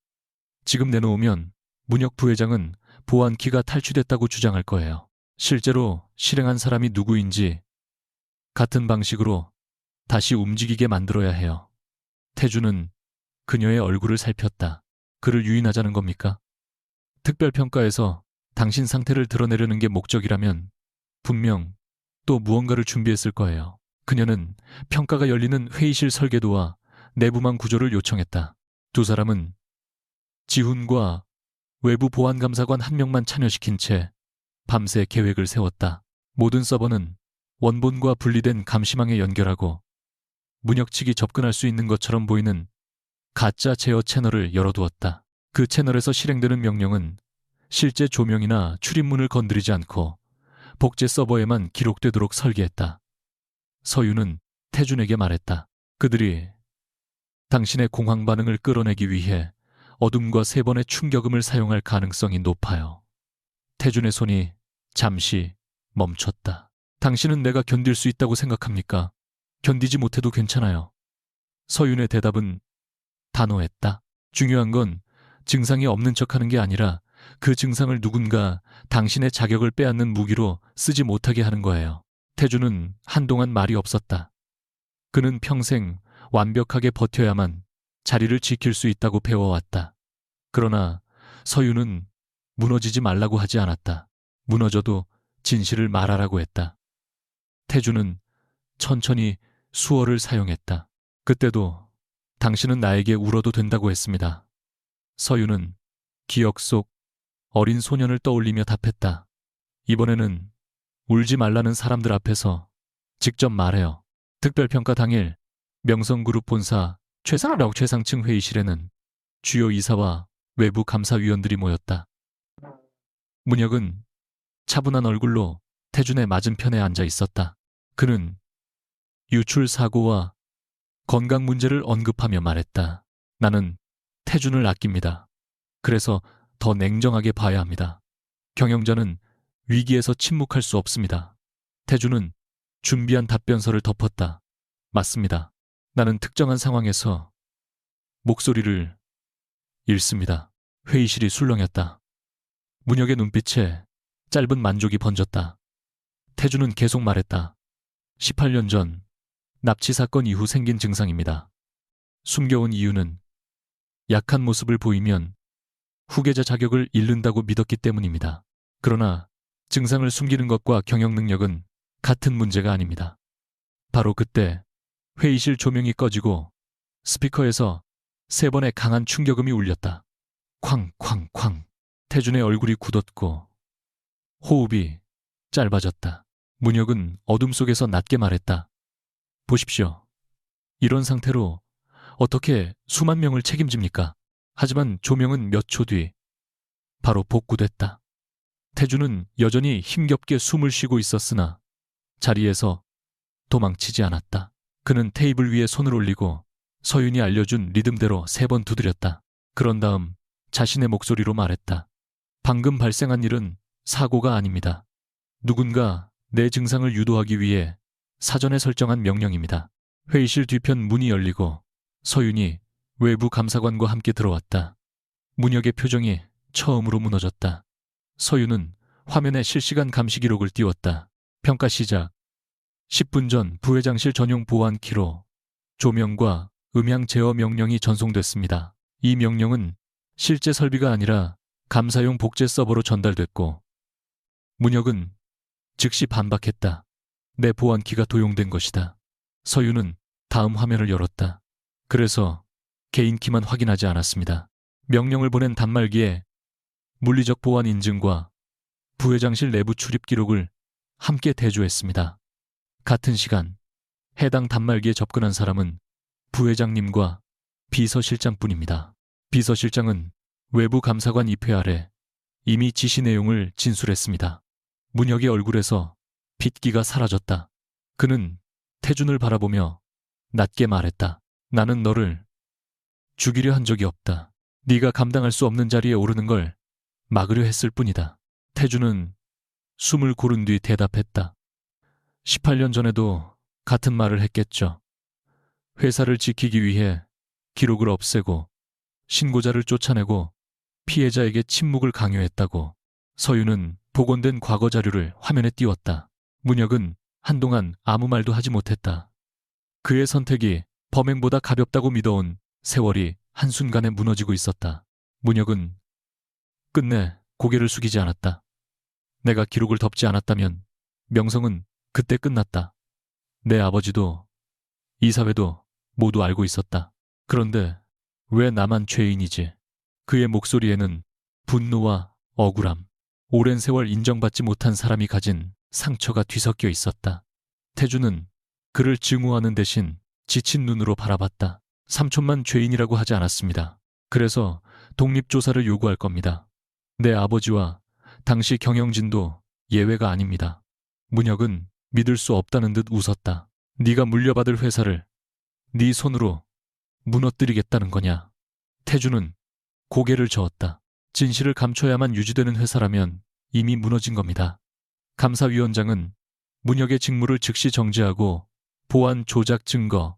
지금 내놓으면 문혁 부회장은 보안키가 탈취됐다고 주장할 거예요. 실제로 실행한 사람이 누구인지 같은 방식으로 다시 움직이게 만들어야 해요. 태준은 그녀의 얼굴을 살폈다. 그를 유인하자는 겁니까? 특별평가에서 당신 상태를 드러내려는 게 목적이라면 분명 또 무언가를 준비했을 거예요. 그녀는 평가가 열리는 회의실 설계도와 내부망 구조를 요청했다. 두 사람은 지훈과 외부 보안감사관 한 명만 참여시킨 채 밤새 계획을 세웠다. 모든 서버는 원본과 분리된 감시망에 연결하고 문혁 측이 접근할 수 있는 것처럼 보이는 가짜 제어 채널을 열어두었다. 그 채널에서 실행되는 명령은 실제 조명이나 출입문을 건드리지 않고 복제 서버에만 기록되도록 설계했다. 서윤은 태준에게 말했다. 그들이 당신의 공황 반응을 끌어내기 위해 어둠과 3번의 충격음을 사용할 가능성이 높아요. 태준의 손이 잠시 멈췄다. 당신은 내가 견딜 수 있다고 생각합니까? 견디지 못해도 괜찮아요. 서윤의 대답은 단호했다. 중요한 건 증상이 없는 척하는 게 아니라 그 증상을 누군가 당신의 자격을 빼앗는 무기로 쓰지 못하게 하는 거예요. 태준은 한동안 말이 없었다. 그는 평생 완벽하게 버텨야만 자리를 지킬 수 있다고 배워왔다. 그러나 서윤은 무너지지 말라고 하지 않았다. 무너져도 진실을 말하라고 했다. 태준은 천천히 수어를 사용했다. 그때도 당신은 나에게 울어도 된다고 했습니다. 서윤은 기억 속 어린 소년을 떠올리며 답했다. 이번에는 울지 말라는 사람들 앞에서 직접 말해요. 특별평가 당일 명성그룹 본사 최상층 회의실에는 주요 이사와 외부 감사위원들이 모였다. 문혁은 차분한 얼굴로 태준의 맞은편에 앉아 있었다. 그는 유출 사고와 건강 문제를 언급하며 말했다. 나는 태준을 아낍니다. 그래서 더 냉정하게 봐야 합니다. 경영자는 위기에서 침묵할 수 없습니다. 태준은 준비한 답변서를 덮었다. 맞습니다. 나는 특정한 상황에서 목소리를 잃습니다. 회의실이 술렁였다. 문혁의 눈빛에 짧은 만족이 번졌다. 태준은 계속 말했다. 18년 전 납치 사건 이후 생긴 증상입니다. 숨겨온 이유는 약한 모습을 보이면 후계자 자격을 잃는다고 믿었기 때문입니다. 그러나 증상을 숨기는 것과 경영 능력은 같은 문제가 아닙니다. 바로 그때 회의실 조명이 꺼지고 스피커에서 3번의 강한 충격음이 울렸다. 쾅쾅쾅. 태준의 얼굴이 굳었고 호흡이 짧아졌다. 문혁은 어둠 속에서 낮게 말했다. 보십시오. 이런 상태로 어떻게 수만 명을 책임집니까? 하지만 조명은 몇 초 뒤 바로 복구됐다. 태주는 여전히 힘겹게 숨을 쉬고 있었으나 자리에서 도망치지 않았다. 그는 테이블 위에 손을 올리고 서윤이 알려준 리듬대로 3번 두드렸다. 그런 다음 자신의 목소리로 말했다. 방금 발생한 일은 사고가 아닙니다. 누군가 내 증상을 유도하기 위해 사전에 설정한 명령입니다. 회의실 뒤편 문이 열리고 서윤이 외부 감사관과 함께 들어왔다. 문혁의 표정이 처음으로 무너졌다. 서윤은 화면에 실시간 감시 기록을 띄웠다. 평가 시작. 10분 전 부회장실 전용 보안키로 조명과 음향 제어 명령이 전송됐습니다. 이 명령은 실제 설비가 아니라 감사용 복제 서버로 전달됐고 문혁은 즉시 반박했다. 내 보안키가 도용된 것이다. 서윤은 다음 화면을 열었다. 그래서 개인키만 확인하지 않았습니다. 명령을 보낸 단말기에 물리적 보안 인증과 부회장실 내부 출입 기록을 함께 대조했습니다. 같은 시간 해당 단말기에 접근한 사람은 부회장님과 비서실장뿐입니다. 비서실장은 외부 감사관 입회 아래 이미 지시 내용을 진술했습니다. 문혁의 얼굴에서 빗기가 사라졌다. 그는 태준을 바라보며 낮게 말했다. 나는 너를 죽이려 한 적이 없다. 네가 감당할 수 없는 자리에 오르는 걸 막으려 했을 뿐이다. 태준은 숨을 고른 뒤 대답했다. 18년 전에도 같은 말을 했겠죠. 회사를 지키기 위해 기록을 없애고 신고자를 쫓아내고 피해자에게 침묵을 강요했다고. 서윤은 복원된 과거 자료를 화면에 띄웠다. 문혁은 한동안 아무 말도 하지 못했다. 그의 선택이 범행보다 가볍다고 믿어온 세월이 한순간에 무너지고 있었다. 문혁은 끝내 고개를 숙이지 않았다. 내가 기록을 덮지 않았다면 명성은 그때 끝났다. 내 아버지도 이사회도 모두 알고 있었다. 그런데 왜 나만 죄인이지? 그의 목소리에는 분노와 억울함, 오랜 세월 인정받지 못한 사람이 가진 상처가 뒤섞여 있었다. 태주는 그를 증오하는 대신 지친 눈으로 바라봤다. 삼촌만 죄인이라고 하지 않았습니다. 그래서 독립조사를 요구할 겁니다. 내 아버지와 당시 경영진도 예외가 아닙니다. 문혁은 믿을 수 없다는 듯 웃었다. 네가 물려받을 회사를 네 손으로 무너뜨리겠다는 거냐? 태주는 고개를 저었다. 진실을 감춰야만 유지되는 회사라면 이미 무너진 겁니다. 감사위원장은 문혁의 직무를 즉시 정지하고 보안 조작 증거,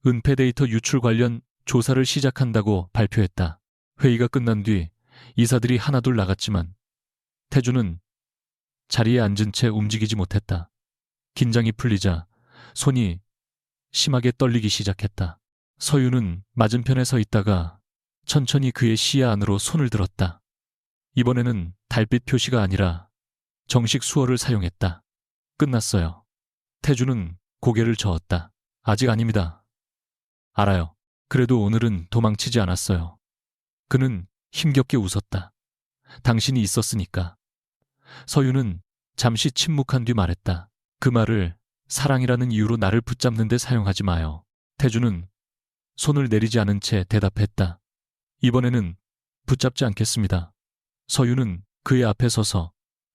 은폐 데이터 유출 관련 조사를 시작한다고 발표했다. 회의가 끝난 뒤 이사들이 하나둘 나갔지만 태주는 자리에 앉은 채 움직이지 못했다. 긴장이 풀리자 손이 심하게 떨리기 시작했다. 서윤은 맞은편에 서 있다가 천천히 그의 시야 안으로 손을 들었다. 이번에는 달빛 표시가 아니라 정식 수어를 사용했다. 끝났어요. 태주는 고개를 저었다. 아직 아닙니다. 알아요. 그래도 오늘은 도망치지 않았어요. 그는 힘겹게 웃었다. 당신이 있었으니까. 서윤은 잠시 침묵한 뒤 말했다. 그 말을 사랑이라는 이유로 나를 붙잡는 데 사용하지 마요. 태주는 손을 내리지 않은 채 대답했다. 이번에는 붙잡지 않겠습니다. 서윤은 그의 앞에 서서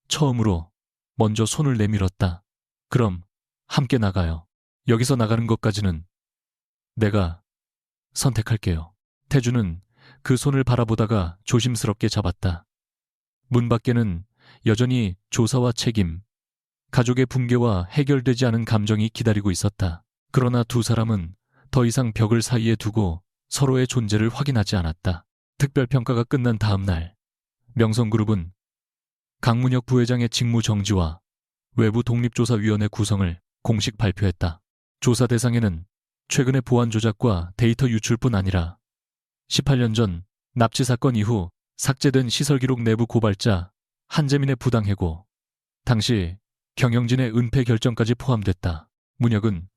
처음으로 먼저 손을 내밀었다. 그럼 함께 나가요. 여기서 나가는 것까지는 내가 선택할게요. 태주는 그 손을 바라보다가 조심스럽게 잡았다. 문 밖에는 여전히 조사와 책임, 가족의 붕괴와 해결되지 않은 감정이 기다리고 있었다. 그러나 두 사람은 더 이상 벽을 사이에 두고 서로의 존재를 확인하지 않았다. 특별평가가 끝난 다음 날, 명성그룹은 강문혁 부회장의 직무 정지와 외부 독립조사위원회 구성을 공식 발표했다. 조사 대상에는 최근의 보안 조작과 데이터 유출뿐 아니라 18년 전 납치 사건 이후 삭제된 시설 기록 내부 고발자 한재민의 부당해고, 당시 경영진의 은폐 결정까지 포함됐다. 문혁은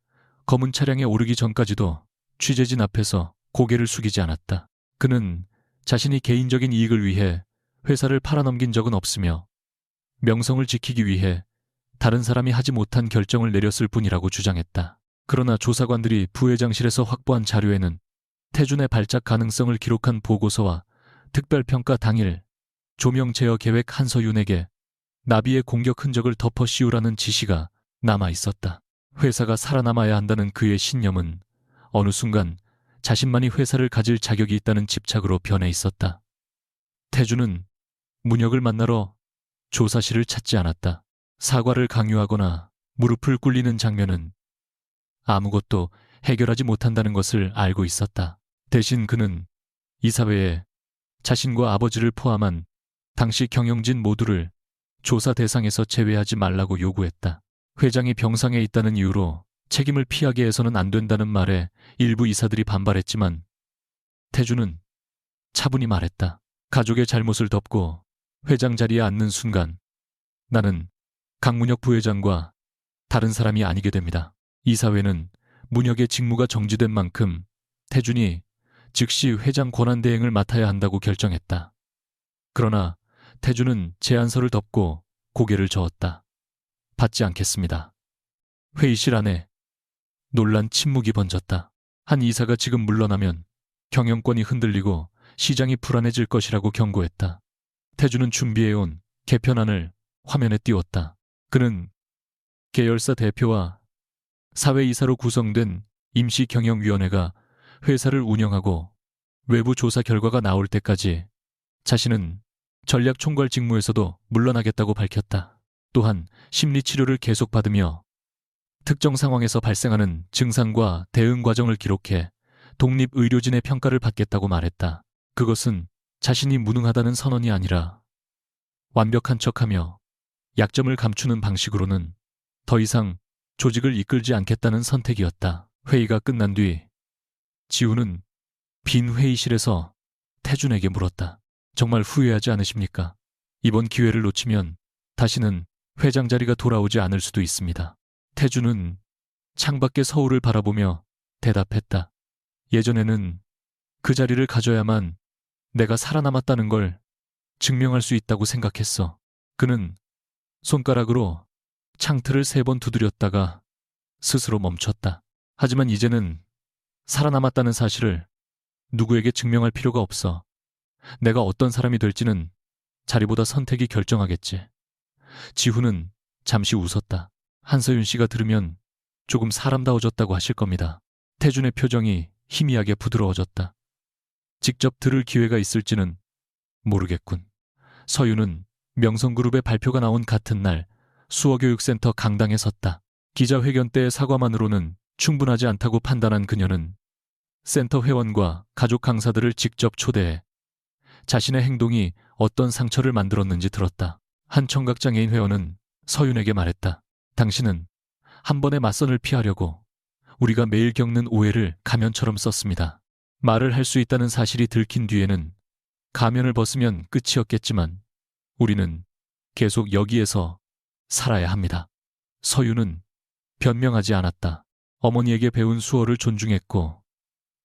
검은 차량에 오르기 전까지도 취재진 앞에서 고개를 숙이지 않았다. 그는 자신이 개인적인 이익을 위해 회사를 팔아넘긴 적은 없으며 명성을 지키기 위해 다른 사람이 하지 못한 결정을 내렸을 뿐이라고 주장했다. 그러나 조사관들이 부회장실에서 확보한 자료에는 태준의 발작 가능성을 기록한 보고서와 특별평가 당일 조명 제어 계획 한서윤에게 나비의 공격 흔적을 덮어 씌우라는 지시가 남아 있었다. 회사가 살아남아야 한다는 그의 신념은 어느 순간 자신만이 회사를 가질 자격이 있다는 집착으로 변해 있었다. 태준은 문혁을 만나러 조사실을 찾지 않았다. 사과를 강요하거나 무릎을 꿇리는 장면은 아무것도 해결하지 못한다는 것을 알고 있었다. 대신 그는 이사회에 자신과 아버지를 포함한 당시 경영진 모두를 조사 대상에서 제외하지 말라고 요구했다. 회장이 병상에 있다는 이유로 책임을 피하게 해서는 안 된다는 말에 일부 이사들이 반발했지만 태준은 차분히 말했다. 가족의 잘못을 덮고 회장 자리에 앉는 순간 나는 강문혁 부회장과 다른 사람이 아니게 됩니다. 이사회는 문혁의 직무가 정지된 만큼 태준이 즉시 회장 권한대행을 맡아야 한다고 결정했다. 그러나 태준은 제안서를 덮고 고개를 저었다. 받지 않겠습니다. 회의실 안에 놀란 침묵이 번졌다. 한 이사가 지금 물러나면 경영권이 흔들리고 시장이 불안해질 것이라고 경고했다. 태준은 준비해온 개편안을 화면에 띄웠다. 그는 계열사 대표와 사회이사로 구성된 임시경영위원회가 회사를 운영하고 외부 조사 결과가 나올 때까지 자신은 전략총괄 직무에서도 물러나겠다고 밝혔다. 또한 심리치료를 계속 받으며 특정 상황에서 발생하는 증상과 대응 과정을 기록해 독립의료진의 평가를 받겠다고 말했다. 그것은 자신이 무능하다는 선언이 아니라 완벽한 척하며 약점을 감추는 방식으로는 더 이상 조직을 이끌지 않겠다는 선택이었다. 회의가 끝난 뒤 지우는 빈 회의실에서 태준에게 물었다. 정말 후회하지 않으십니까? 이번 기회를 놓치면 다시는 회장 자리가 돌아오지 않을 수도 있습니다. 태준은 창밖의 서울을 바라보며 대답했다. 예전에는 그 자리를 가져야만 내가 살아남았다는 걸 증명할 수 있다고 생각했어. 그는 손가락으로 창틀을 3번 두드렸다가 스스로 멈췄다. 하지만 이제는 살아남았다는 사실을 누구에게 증명할 필요가 없어. 내가 어떤 사람이 될지는 자리보다 선택이 결정하겠지. 지훈은 잠시 웃었다. 한서윤 씨가 들으면 조금 사람다워졌다고 하실 겁니다. 태준의 표정이 희미하게 부드러워졌다. 직접 들을 기회가 있을지는 모르겠군. 서윤은 명성그룹의 발표가 나온 같은 날 수어교육센터 강당에 섰다. 기자회견 때의 사과만으로는 충분하지 않다고 판단한 그녀는 센터 회원과 가족 강사들을 직접 초대해 자신의 행동이 어떤 상처를 만들었는지 들었다. 한 청각장애인 회원은 서윤에게 말했다. 당신은 한 번의 맞선을 피하려고 우리가 매일 겪는 오해를 가면처럼 썼습니다. 말을 할 수 있다는 사실이 들킨 뒤에는 가면을 벗으면 끝이었겠지만 우리는 계속 여기에서 살아야 합니다. 서윤은 변명하지 않았다. 어머니에게 배운 수어를 존중했고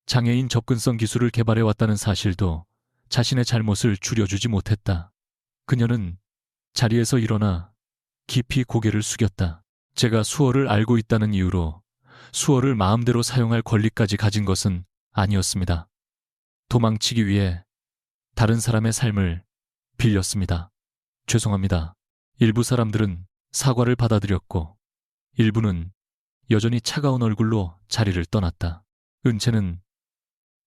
장애인 접근성 기술을 개발해왔다는 사실도 자신의 잘못을 줄여주지 못했다. 그녀는 자리에서 일어나 깊이 고개를 숙였다. 제가 수어를 알고 있다는 이유로 수어를 마음대로 사용할 권리까지 가진 것은 아니었습니다. 도망치기 위해 다른 사람의 삶을 빌렸습니다. 죄송합니다. 일부 사람들은 사과를 받아들였고 일부는 여전히 차가운 얼굴로 자리를 떠났다. 은채는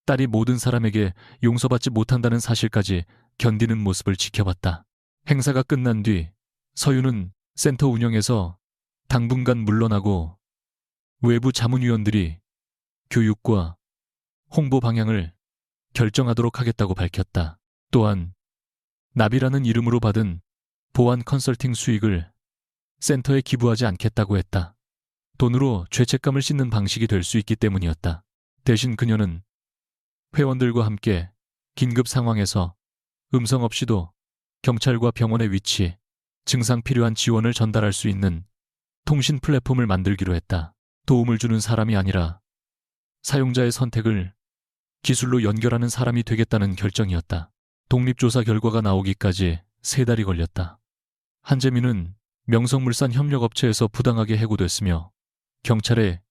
딸이 모든 사람에게 용서받지 못한다는 사실까지 견디는 모습을 지켜봤다. 행사가 끝난 뒤 서윤은 센터 운영에서 당분간 물러나고 외부 자문위원들이 교육과 홍보 방향을 결정하도록 하겠다고 밝혔다. 또한 나비라는 이름으로 받은 보안 컨설팅 수익을 센터에 기부하지 않겠다고 했다. 돈으로 죄책감을 씻는 방식이 될 수 있기 때문이었다. 대신 그녀는 회원들과 함께 긴급 상황에서 음성 없이도 경찰과 병원의 위치, 증상 필요한 지원을 전달할 수 있는 통신 플랫폼을 만들기로 했다. 도움을 주는 사람이 아니라 사용자의 선택을 기술로 연결하는 사람이 되겠다는 결정이었다. 독립조사 결과가 나오기까지 3달이 걸렸다. 한재민은 명성물산 협력업체에서 부당하게 해고됐으며 경찰에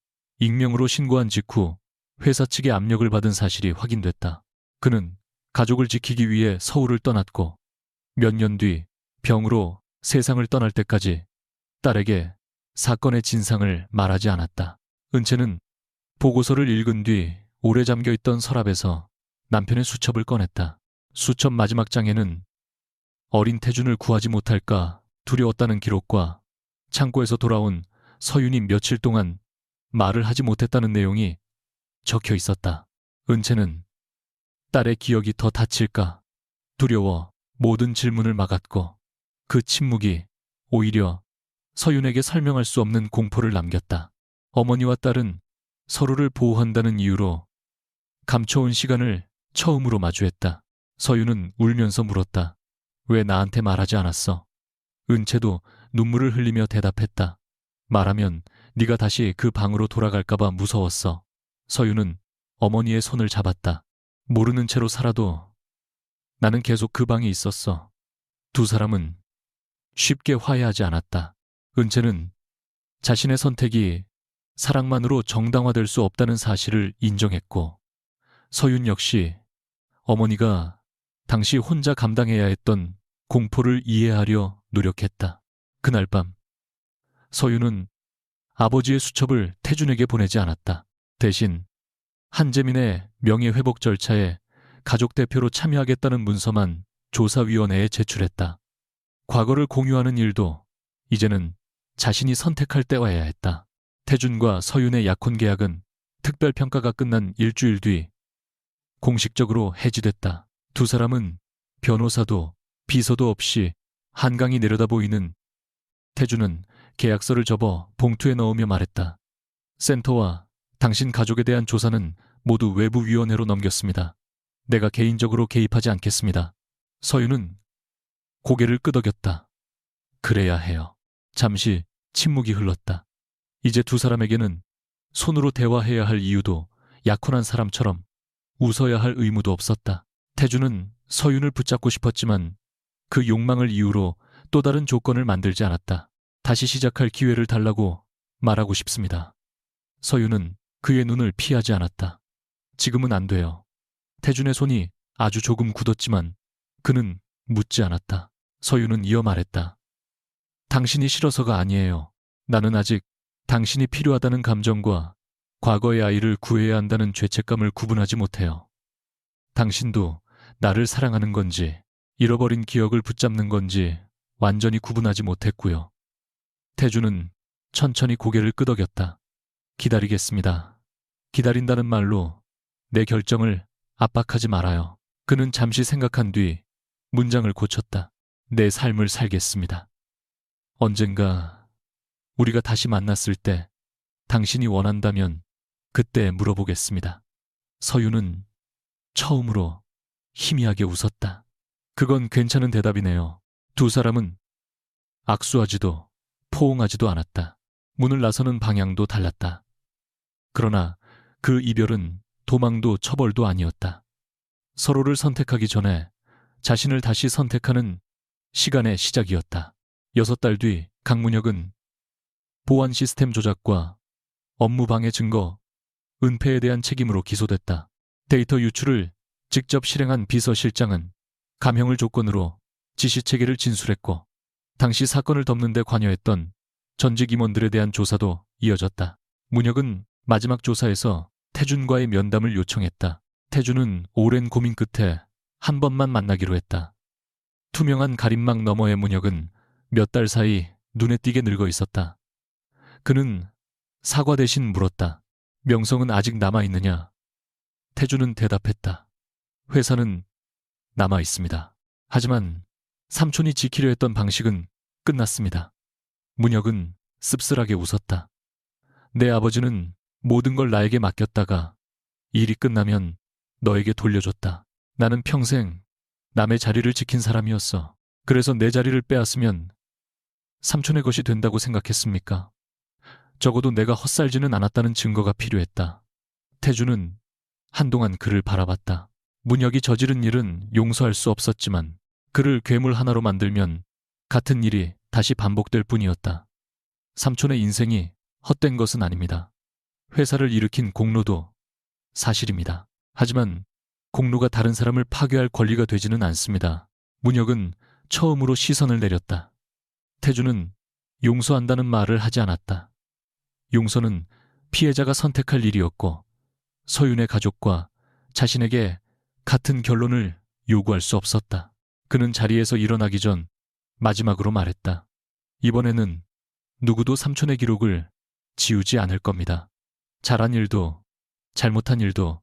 익명으로 신고한 직후 회사 측의 압력을 받은 사실이 확인됐다. 그는 가족을 지키기 위해 서울을 떠났고 몇 년 뒤 병으로 세상을 떠날 때까지 딸에게 사건의 진상을 말하지 않았다. 은채는 보고서를 읽은 뒤 오래 잠겨있던 서랍에서 남편의 수첩을 꺼냈다. 수첩 마지막 장에는 어린 태준을 구하지 못할까 두려웠다는 기록과 창고에서 돌아온 서윤이 며칠 동안 말을 하지 못했다는 내용이 적혀 있었다. 은채는 딸의 기억이 더 다칠까 두려워 모든 질문을 막았고 그 침묵이 오히려 서윤에게 설명할 수 없는 공포를 남겼다. 어머니와 딸은 서로를 보호한다는 이유로 감춰온 시간을 처음으로 마주했다. 서윤은 울면서 물었다. 왜 나한테 말하지 않았어? 은채도 눈물을 흘리며 대답했다. 말하면 네가 다시 그 방으로 돌아갈까봐 무서웠어. 서윤은 어머니의 손을 잡았다. 모르는 채로 살아도 나는 계속 그 방에 있었어. 두 사람은 쉽게 화해하지 않았다. 은채는 자신의 선택이 사랑만으로 정당화될 수 없다는 사실을 인정했고 서윤 역시 어머니가 당시 혼자 감당해야 했던 공포를 이해하려 노력했다. 그날 밤 서윤은 아버지의 수첩을 태준에게 보내지 않았다. 대신 한재민의 명예회복 절차에 가족 대표로 참여하겠다는 문서만 조사위원회에 제출했다. 과거를 공유하는 일도 이제는 자신이 선택할 때와야 했다. 태준과 서윤의 약혼 계약은 특별평가가 끝난 일주일 뒤 공식적으로 해지됐다. 두 사람은 변호사도 비서도 없이 한강이 내려다 보이는 태준은 계약서를 접어 봉투에 넣으며 말했다. 센터와 당신 가족에 대한 조사는 모두 외부위원회로 넘겼습니다. 내가 개인적으로 개입하지 않겠습니다. 서윤은 고개를 끄덕였다. 그래야 해요. 잠시 침묵이 흘렀다. 이제 두 사람에게는 손으로 대화해야 할 이유도 약혼한 사람처럼 웃어야 할 의무도 없었다. 태준은 서윤을 붙잡고 싶었지만 그 욕망을 이유로 또 다른 조건을 만들지 않았다. 다시 시작할 기회를 달라고 말하고 싶습니다. 서윤은 그의 눈을 피하지 않았다. 지금은 안 돼요. 태준의 손이 아주 조금 굳었지만 그는 묻지 않았다. 서윤은 이어 말했다. 당신이 싫어서가 아니에요. 나는 아직 당신이 필요하다는 감정과 과거의 아이를 구해야 한다는 죄책감을 구분하지 못해요. 당신도 나를 사랑하는 건지 잃어버린 기억을 붙잡는 건지 완전히 구분하지 못했고요. 태준은 천천히 고개를 끄덕였다. 기다리겠습니다. 기다린다는 말로 내 결정을 압박하지 말아요. 그는 잠시 생각한 뒤 문장을 고쳤다. 내 삶을 살겠습니다. 언젠가 우리가 다시 만났을 때 당신이 원한다면 그때 물어보겠습니다. 서윤은 처음으로 희미하게 웃었다. 그건 괜찮은 대답이네요. 두 사람은 악수하지도 포옹하지도 않았다. 문을 나서는 방향도 달랐다. 그러나 그 이별은 도망도 처벌도 아니었다. 서로를 선택하기 전에 자신을 다시 선택하는 시간의 시작이었다. 6달 뒤 강문혁은 보안 시스템 조작과 업무 방해 증거, 은폐에 대한 책임으로 기소됐다. 데이터 유출을 직접 실행한 비서실장은 감형을 조건으로 지시체계를 진술했고 당시 사건을 덮는 데 관여했던 전직 임원들에 대한 조사도 이어졌다. 문혁은 마지막 조사에서 태준과의 면담을 요청했다. 태준은 오랜 고민 끝에 한 번만 만나기로 했다. 투명한 가림막 너머의 문혁은 몇 달 사이 눈에 띄게 늙어 있었다. 그는 사과 대신 물었다. 명성은 아직 남아있느냐? 태준은 대답했다. 회사는 남아있습니다. 하지만 삼촌이 지키려 했던 방식은 끝났습니다. 문혁은 씁쓸하게 웃었다. 내 아버지는 모든 걸 나에게 맡겼다가 일이 끝나면 너에게 돌려줬다. 나는 평생 남의 자리를 지킨 사람이었어. 그래서 내 자리를 빼앗으면 삼촌의 것이 된다고 생각했습니까? 적어도 내가 헛살지는 않았다는 증거가 필요했다. 태준은 한동안 그를 바라봤다. 문혁이 저지른 일은 용서할 수 없었지만 그를 괴물 하나로 만들면 같은 일이 다시 반복될 뿐이었다. 삼촌의 인생이 헛된 것은 아닙니다. 회사를 일으킨 공로도 사실입니다. 하지만 공로가 다른 사람을 파괴할 권리가 되지는 않습니다. 문혁은 처음으로 시선을 내렸다. 태주는 용서한다는 말을 하지 않았다. 용서는 피해자가 선택할 일이었고 서윤의 가족과 자신에게 같은 결론을 요구할 수 없었다. 그는 자리에서 일어나기 전 마지막으로 말했다. 이번에는 누구도 삼촌의 기록을 지우지 않을 겁니다. 잘한 일도 잘못한 일도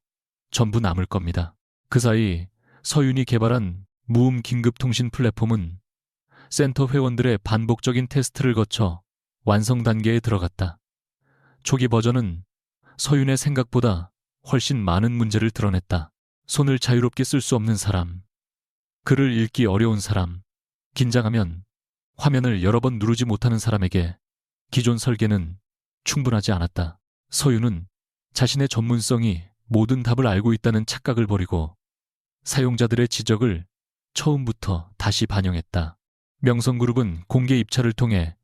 전부 남을 겁니다. 그 사이 서윤이 개발한 무음 긴급통신 플랫폼은 센터 회원들의 반복적인 테스트를 거쳐 완성 단계에 들어갔다. 초기 버전은 서윤의 생각보다 훨씬 많은 문제를 드러냈다. 손을 자유롭게 쓸 수 없는 사람, 글을 읽기 어려운 사람, 긴장하면 화면을 여러 번 누르지 못하는 사람에게 기존 설계는 충분하지 않았다. 서윤은 자신의 전문성이 모든 답을 알고 있다는 착각을 버리고 사용자들의 지적을 처음부터 다시 반영했다. 명성그룹은 공개 입찰을 통해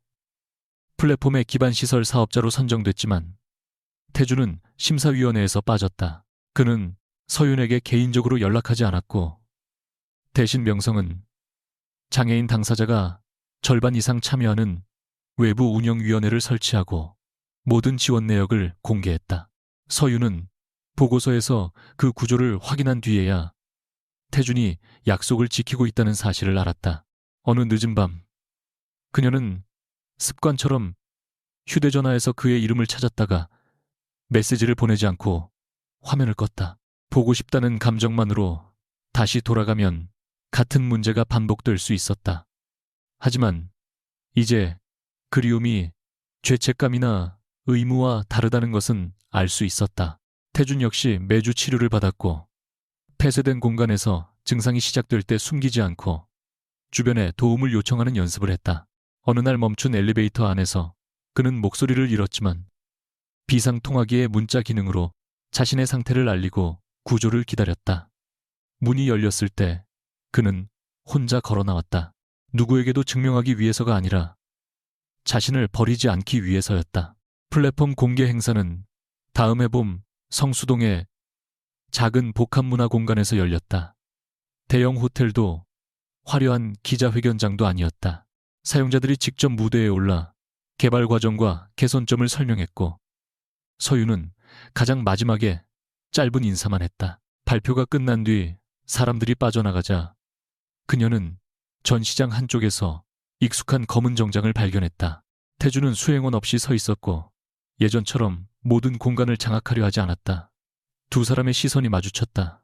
플랫폼의 기반시설 사업자로 선정됐지만 태주는 심사위원회에서 빠졌다. 그는 서윤에게 개인적으로 연락하지 않았고 대신 명성은 장애인 당사자가 절반 이상 참여하는 외부 운영위원회를 설치하고 모든 지원 내역을 공개했다. 서윤은 보고서에서 그 구조를 확인한 뒤에야 태준이 약속을 지키고 있다는 사실을 알았다. 어느 늦은 밤, 그녀는 습관처럼 휴대전화에서 그의 이름을 찾았다가 메시지를 보내지 않고 화면을 껐다. 보고 싶다는 감정만으로 다시 돌아가면 같은 문제가 반복될 수 있었다. 하지만 이제 그리움이 죄책감이나 의무와 다르다는 것은 알 수 있었다. 태준 역시 매주 치료를 받았고 폐쇄된 공간에서 증상이 시작될 때 숨기지 않고 주변에 도움을 요청하는 연습을 했다. 어느 날 멈춘 엘리베이터 안에서 그는 목소리를 잃었지만 비상통화기의 문자 기능으로 자신의 상태를 알리고 구조를 기다렸다. 문이 열렸을 때 그는 혼자 걸어 나왔다. 누구에게도 증명하기 위해서가 아니라 자신을 버리지 않기 위해서였다. 플랫폼 공개 행사는 다음 해 봄 성수동의 작은 복합문화 공간에서 열렸다. 대형 호텔도 화려한 기자회견장도 아니었다. 사용자들이 직접 무대에 올라 개발 과정과 개선점을 설명했고 서윤은 가장 마지막에 짧은 인사만 했다. 발표가 끝난 뒤 사람들이 빠져나가자 그녀는 전시장 한쪽에서 익숙한 검은 정장을 발견했다. 태주는 수행원 없이 서 있었고 예전처럼 모든 공간을 장악하려 하지 않았다. 두 사람의 시선이 마주쳤다.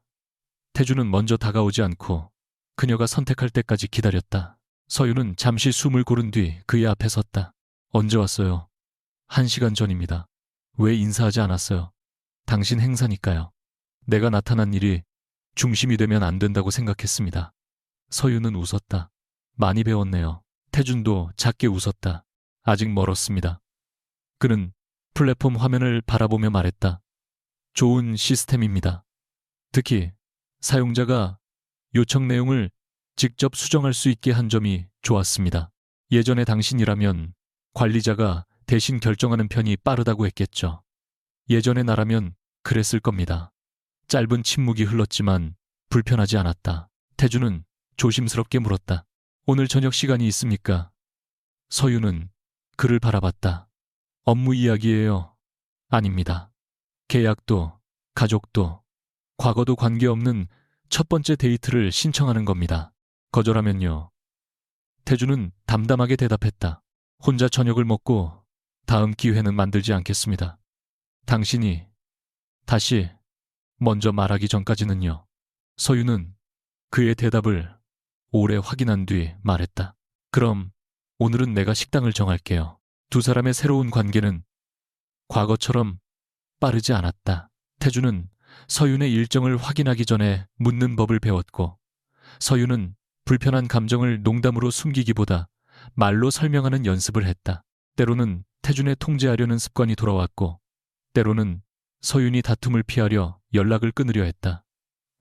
태주는 먼저 다가오지 않고 그녀가 선택할 때까지 기다렸다. 서윤은 잠시 숨을 고른 뒤 그의 앞에 섰다. 언제 왔어요? 1시간 전입니다. 왜 인사하지 않았어요? 당신 행사니까요. 내가 나타난 일이 중심이 되면 안 된다고 생각했습니다. 서윤은 웃었다. 많이 배웠네요. 태준도 작게 웃었다. 아직 멀었습니다. 그는 플랫폼 화면을 바라보며 말했다. 좋은 시스템입니다. 특히 사용자가 요청 내용을 직접 수정할 수 있게 한 점이 좋았습니다. 예전에 당신이라면 관리자가 대신 결정하는 편이 빠르다고 했겠죠. 예전의 나라면 그랬을 겁니다. 짧은 침묵이 흘렀지만 불편하지 않았다. 태주는 조심스럽게 물었다. 오늘 저녁 시간이 있습니까? 서윤은 그를 바라봤다. 업무 이야기예요. 아닙니다. 계약도, 가족도, 과거도 관계없는 첫 번째 데이트를 신청하는 겁니다. 거절하면요. 태주는 담담하게 대답했다. 혼자 저녁을 먹고 다음 기회는 만들지 않겠습니다. 당신이 다시 먼저 말하기 전까지는요. 서윤은 그의 대답을 오래 확인한 뒤 말했다. 그럼 오늘은 내가 식당을 정할게요. 두 사람의 새로운 관계는 과거처럼 빠르지 않았다. 태주는 서윤의 일정을 확인하기 전에 묻는 법을 배웠고 서윤은 불편한 감정을 농담으로 숨기기보다 말로 설명하는 연습을 했다. 때로는 태준의 통제하려는 습관이 돌아왔고 때로는 서윤이 다툼을 피하려 연락을 끊으려 했다.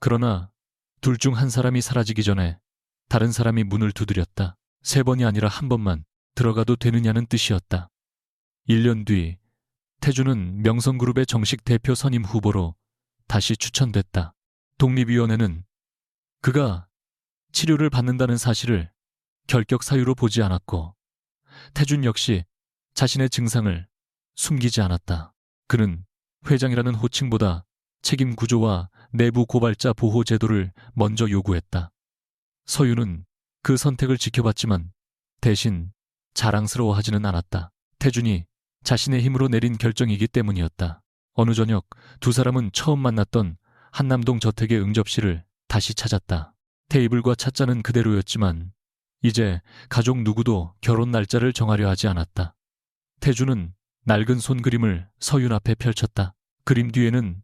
그러나 둘 중 한 사람이 사라지기 전에 다른 사람이 문을 두드렸다. 3번이 아니라 1번만 들어가도 되느냐는 뜻이었다. 1년 뒤 태주는 명성그룹의 정식 대표 선임 후보로 다시 추천됐다. 독립위원회는 그가 치료를 받는다는 사실을 결격 사유로 보지 않았고 태준 역시 자신의 증상을 숨기지 않았다. 그는 회장이라는 호칭보다 책임 구조와 내부 고발자 보호 제도를 먼저 요구했다. 서윤은 그 선택을 지켜봤지만 대신 자랑스러워하지는 않았다. 태준이 자신의 힘으로 내린 결정이기 때문이었다. 어느 저녁 두 사람은 처음 만났던 한남동 저택의 응접실을 다시 찾았다. 테이블과 찻잔은 그대로였지만 이제 가족 누구도 결혼 날짜를 정하려 하지 않았다. 태주는 낡은 손그림을 서윤 앞에 펼쳤다. 그림 뒤에는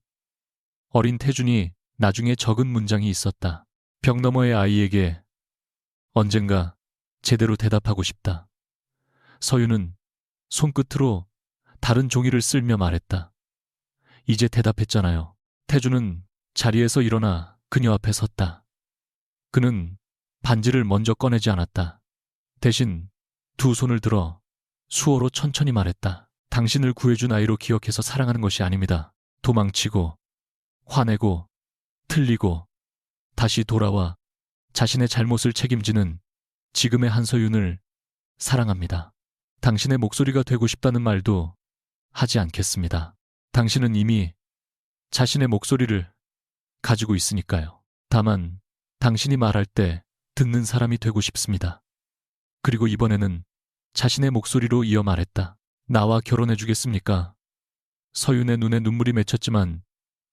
어린 태준이 나중에 적은 문장이 있었다. 벽 너머의 아이에게 언젠가 제대로 대답하고 싶다. 서윤은 손끝으로 다른 종이를 쓸며 말했다. 이제 대답했잖아요. 태주는 자리에서 일어나 그녀 앞에 섰다. 그는 반지를 먼저 꺼내지 않았다. 대신 두 손을 들어 수어로 천천히 말했다. 당신을 구해준 아이로 기억해서 사랑하는 것이 아닙니다. 도망치고, 화내고, 틀리고, 다시 돌아와 자신의 잘못을 책임지는 지금의 한서윤을 사랑합니다. 당신의 목소리가 되고 싶다는 말도 하지 않겠습니다. 당신은 이미 자신의 목소리를 가지고 있으니까요. 다만 당신이 말할 때 듣는 사람이 되고 싶습니다. 그리고 이번에는 자신의 목소리로 이어 말했다. 나와 결혼해 주겠습니까? 서윤의 눈에 눈물이 맺혔지만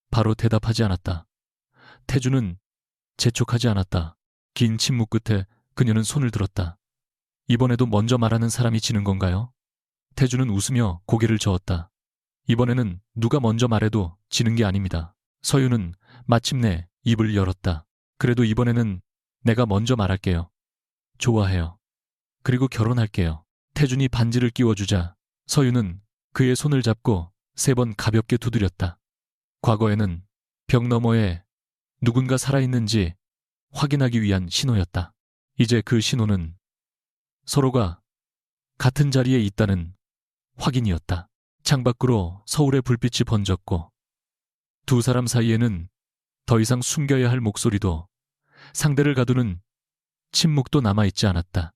바로 대답하지 않았다. 태주는 재촉하지 않았다. 긴 침묵 끝에 그녀는 손을 들었다. 이번에도 먼저 말하는 사람이 지는 건가요? 태주는 웃으며 고개를 저었다. 이번에는 누가 먼저 말해도 지는 게 아닙니다. 서윤은 마침내 입을 열었다. 그래도 이번에는 내가 먼저 말할게요. 좋아해요. 그리고 결혼할게요. 태준이 반지를 끼워주자 서윤은 그의 손을 잡고 3번 가볍게 두드렸다. 과거에는 벽 너머에 누군가 살아있는지 확인하기 위한 신호였다. 이제 그 신호는 서로가 같은 자리에 있다는 확인이었다. 창밖으로 서울의 불빛이 번졌고 두 사람 사이에는 더 이상 숨겨야 할 목소리도 상대를 가두는 침묵도 남아있지 않았다.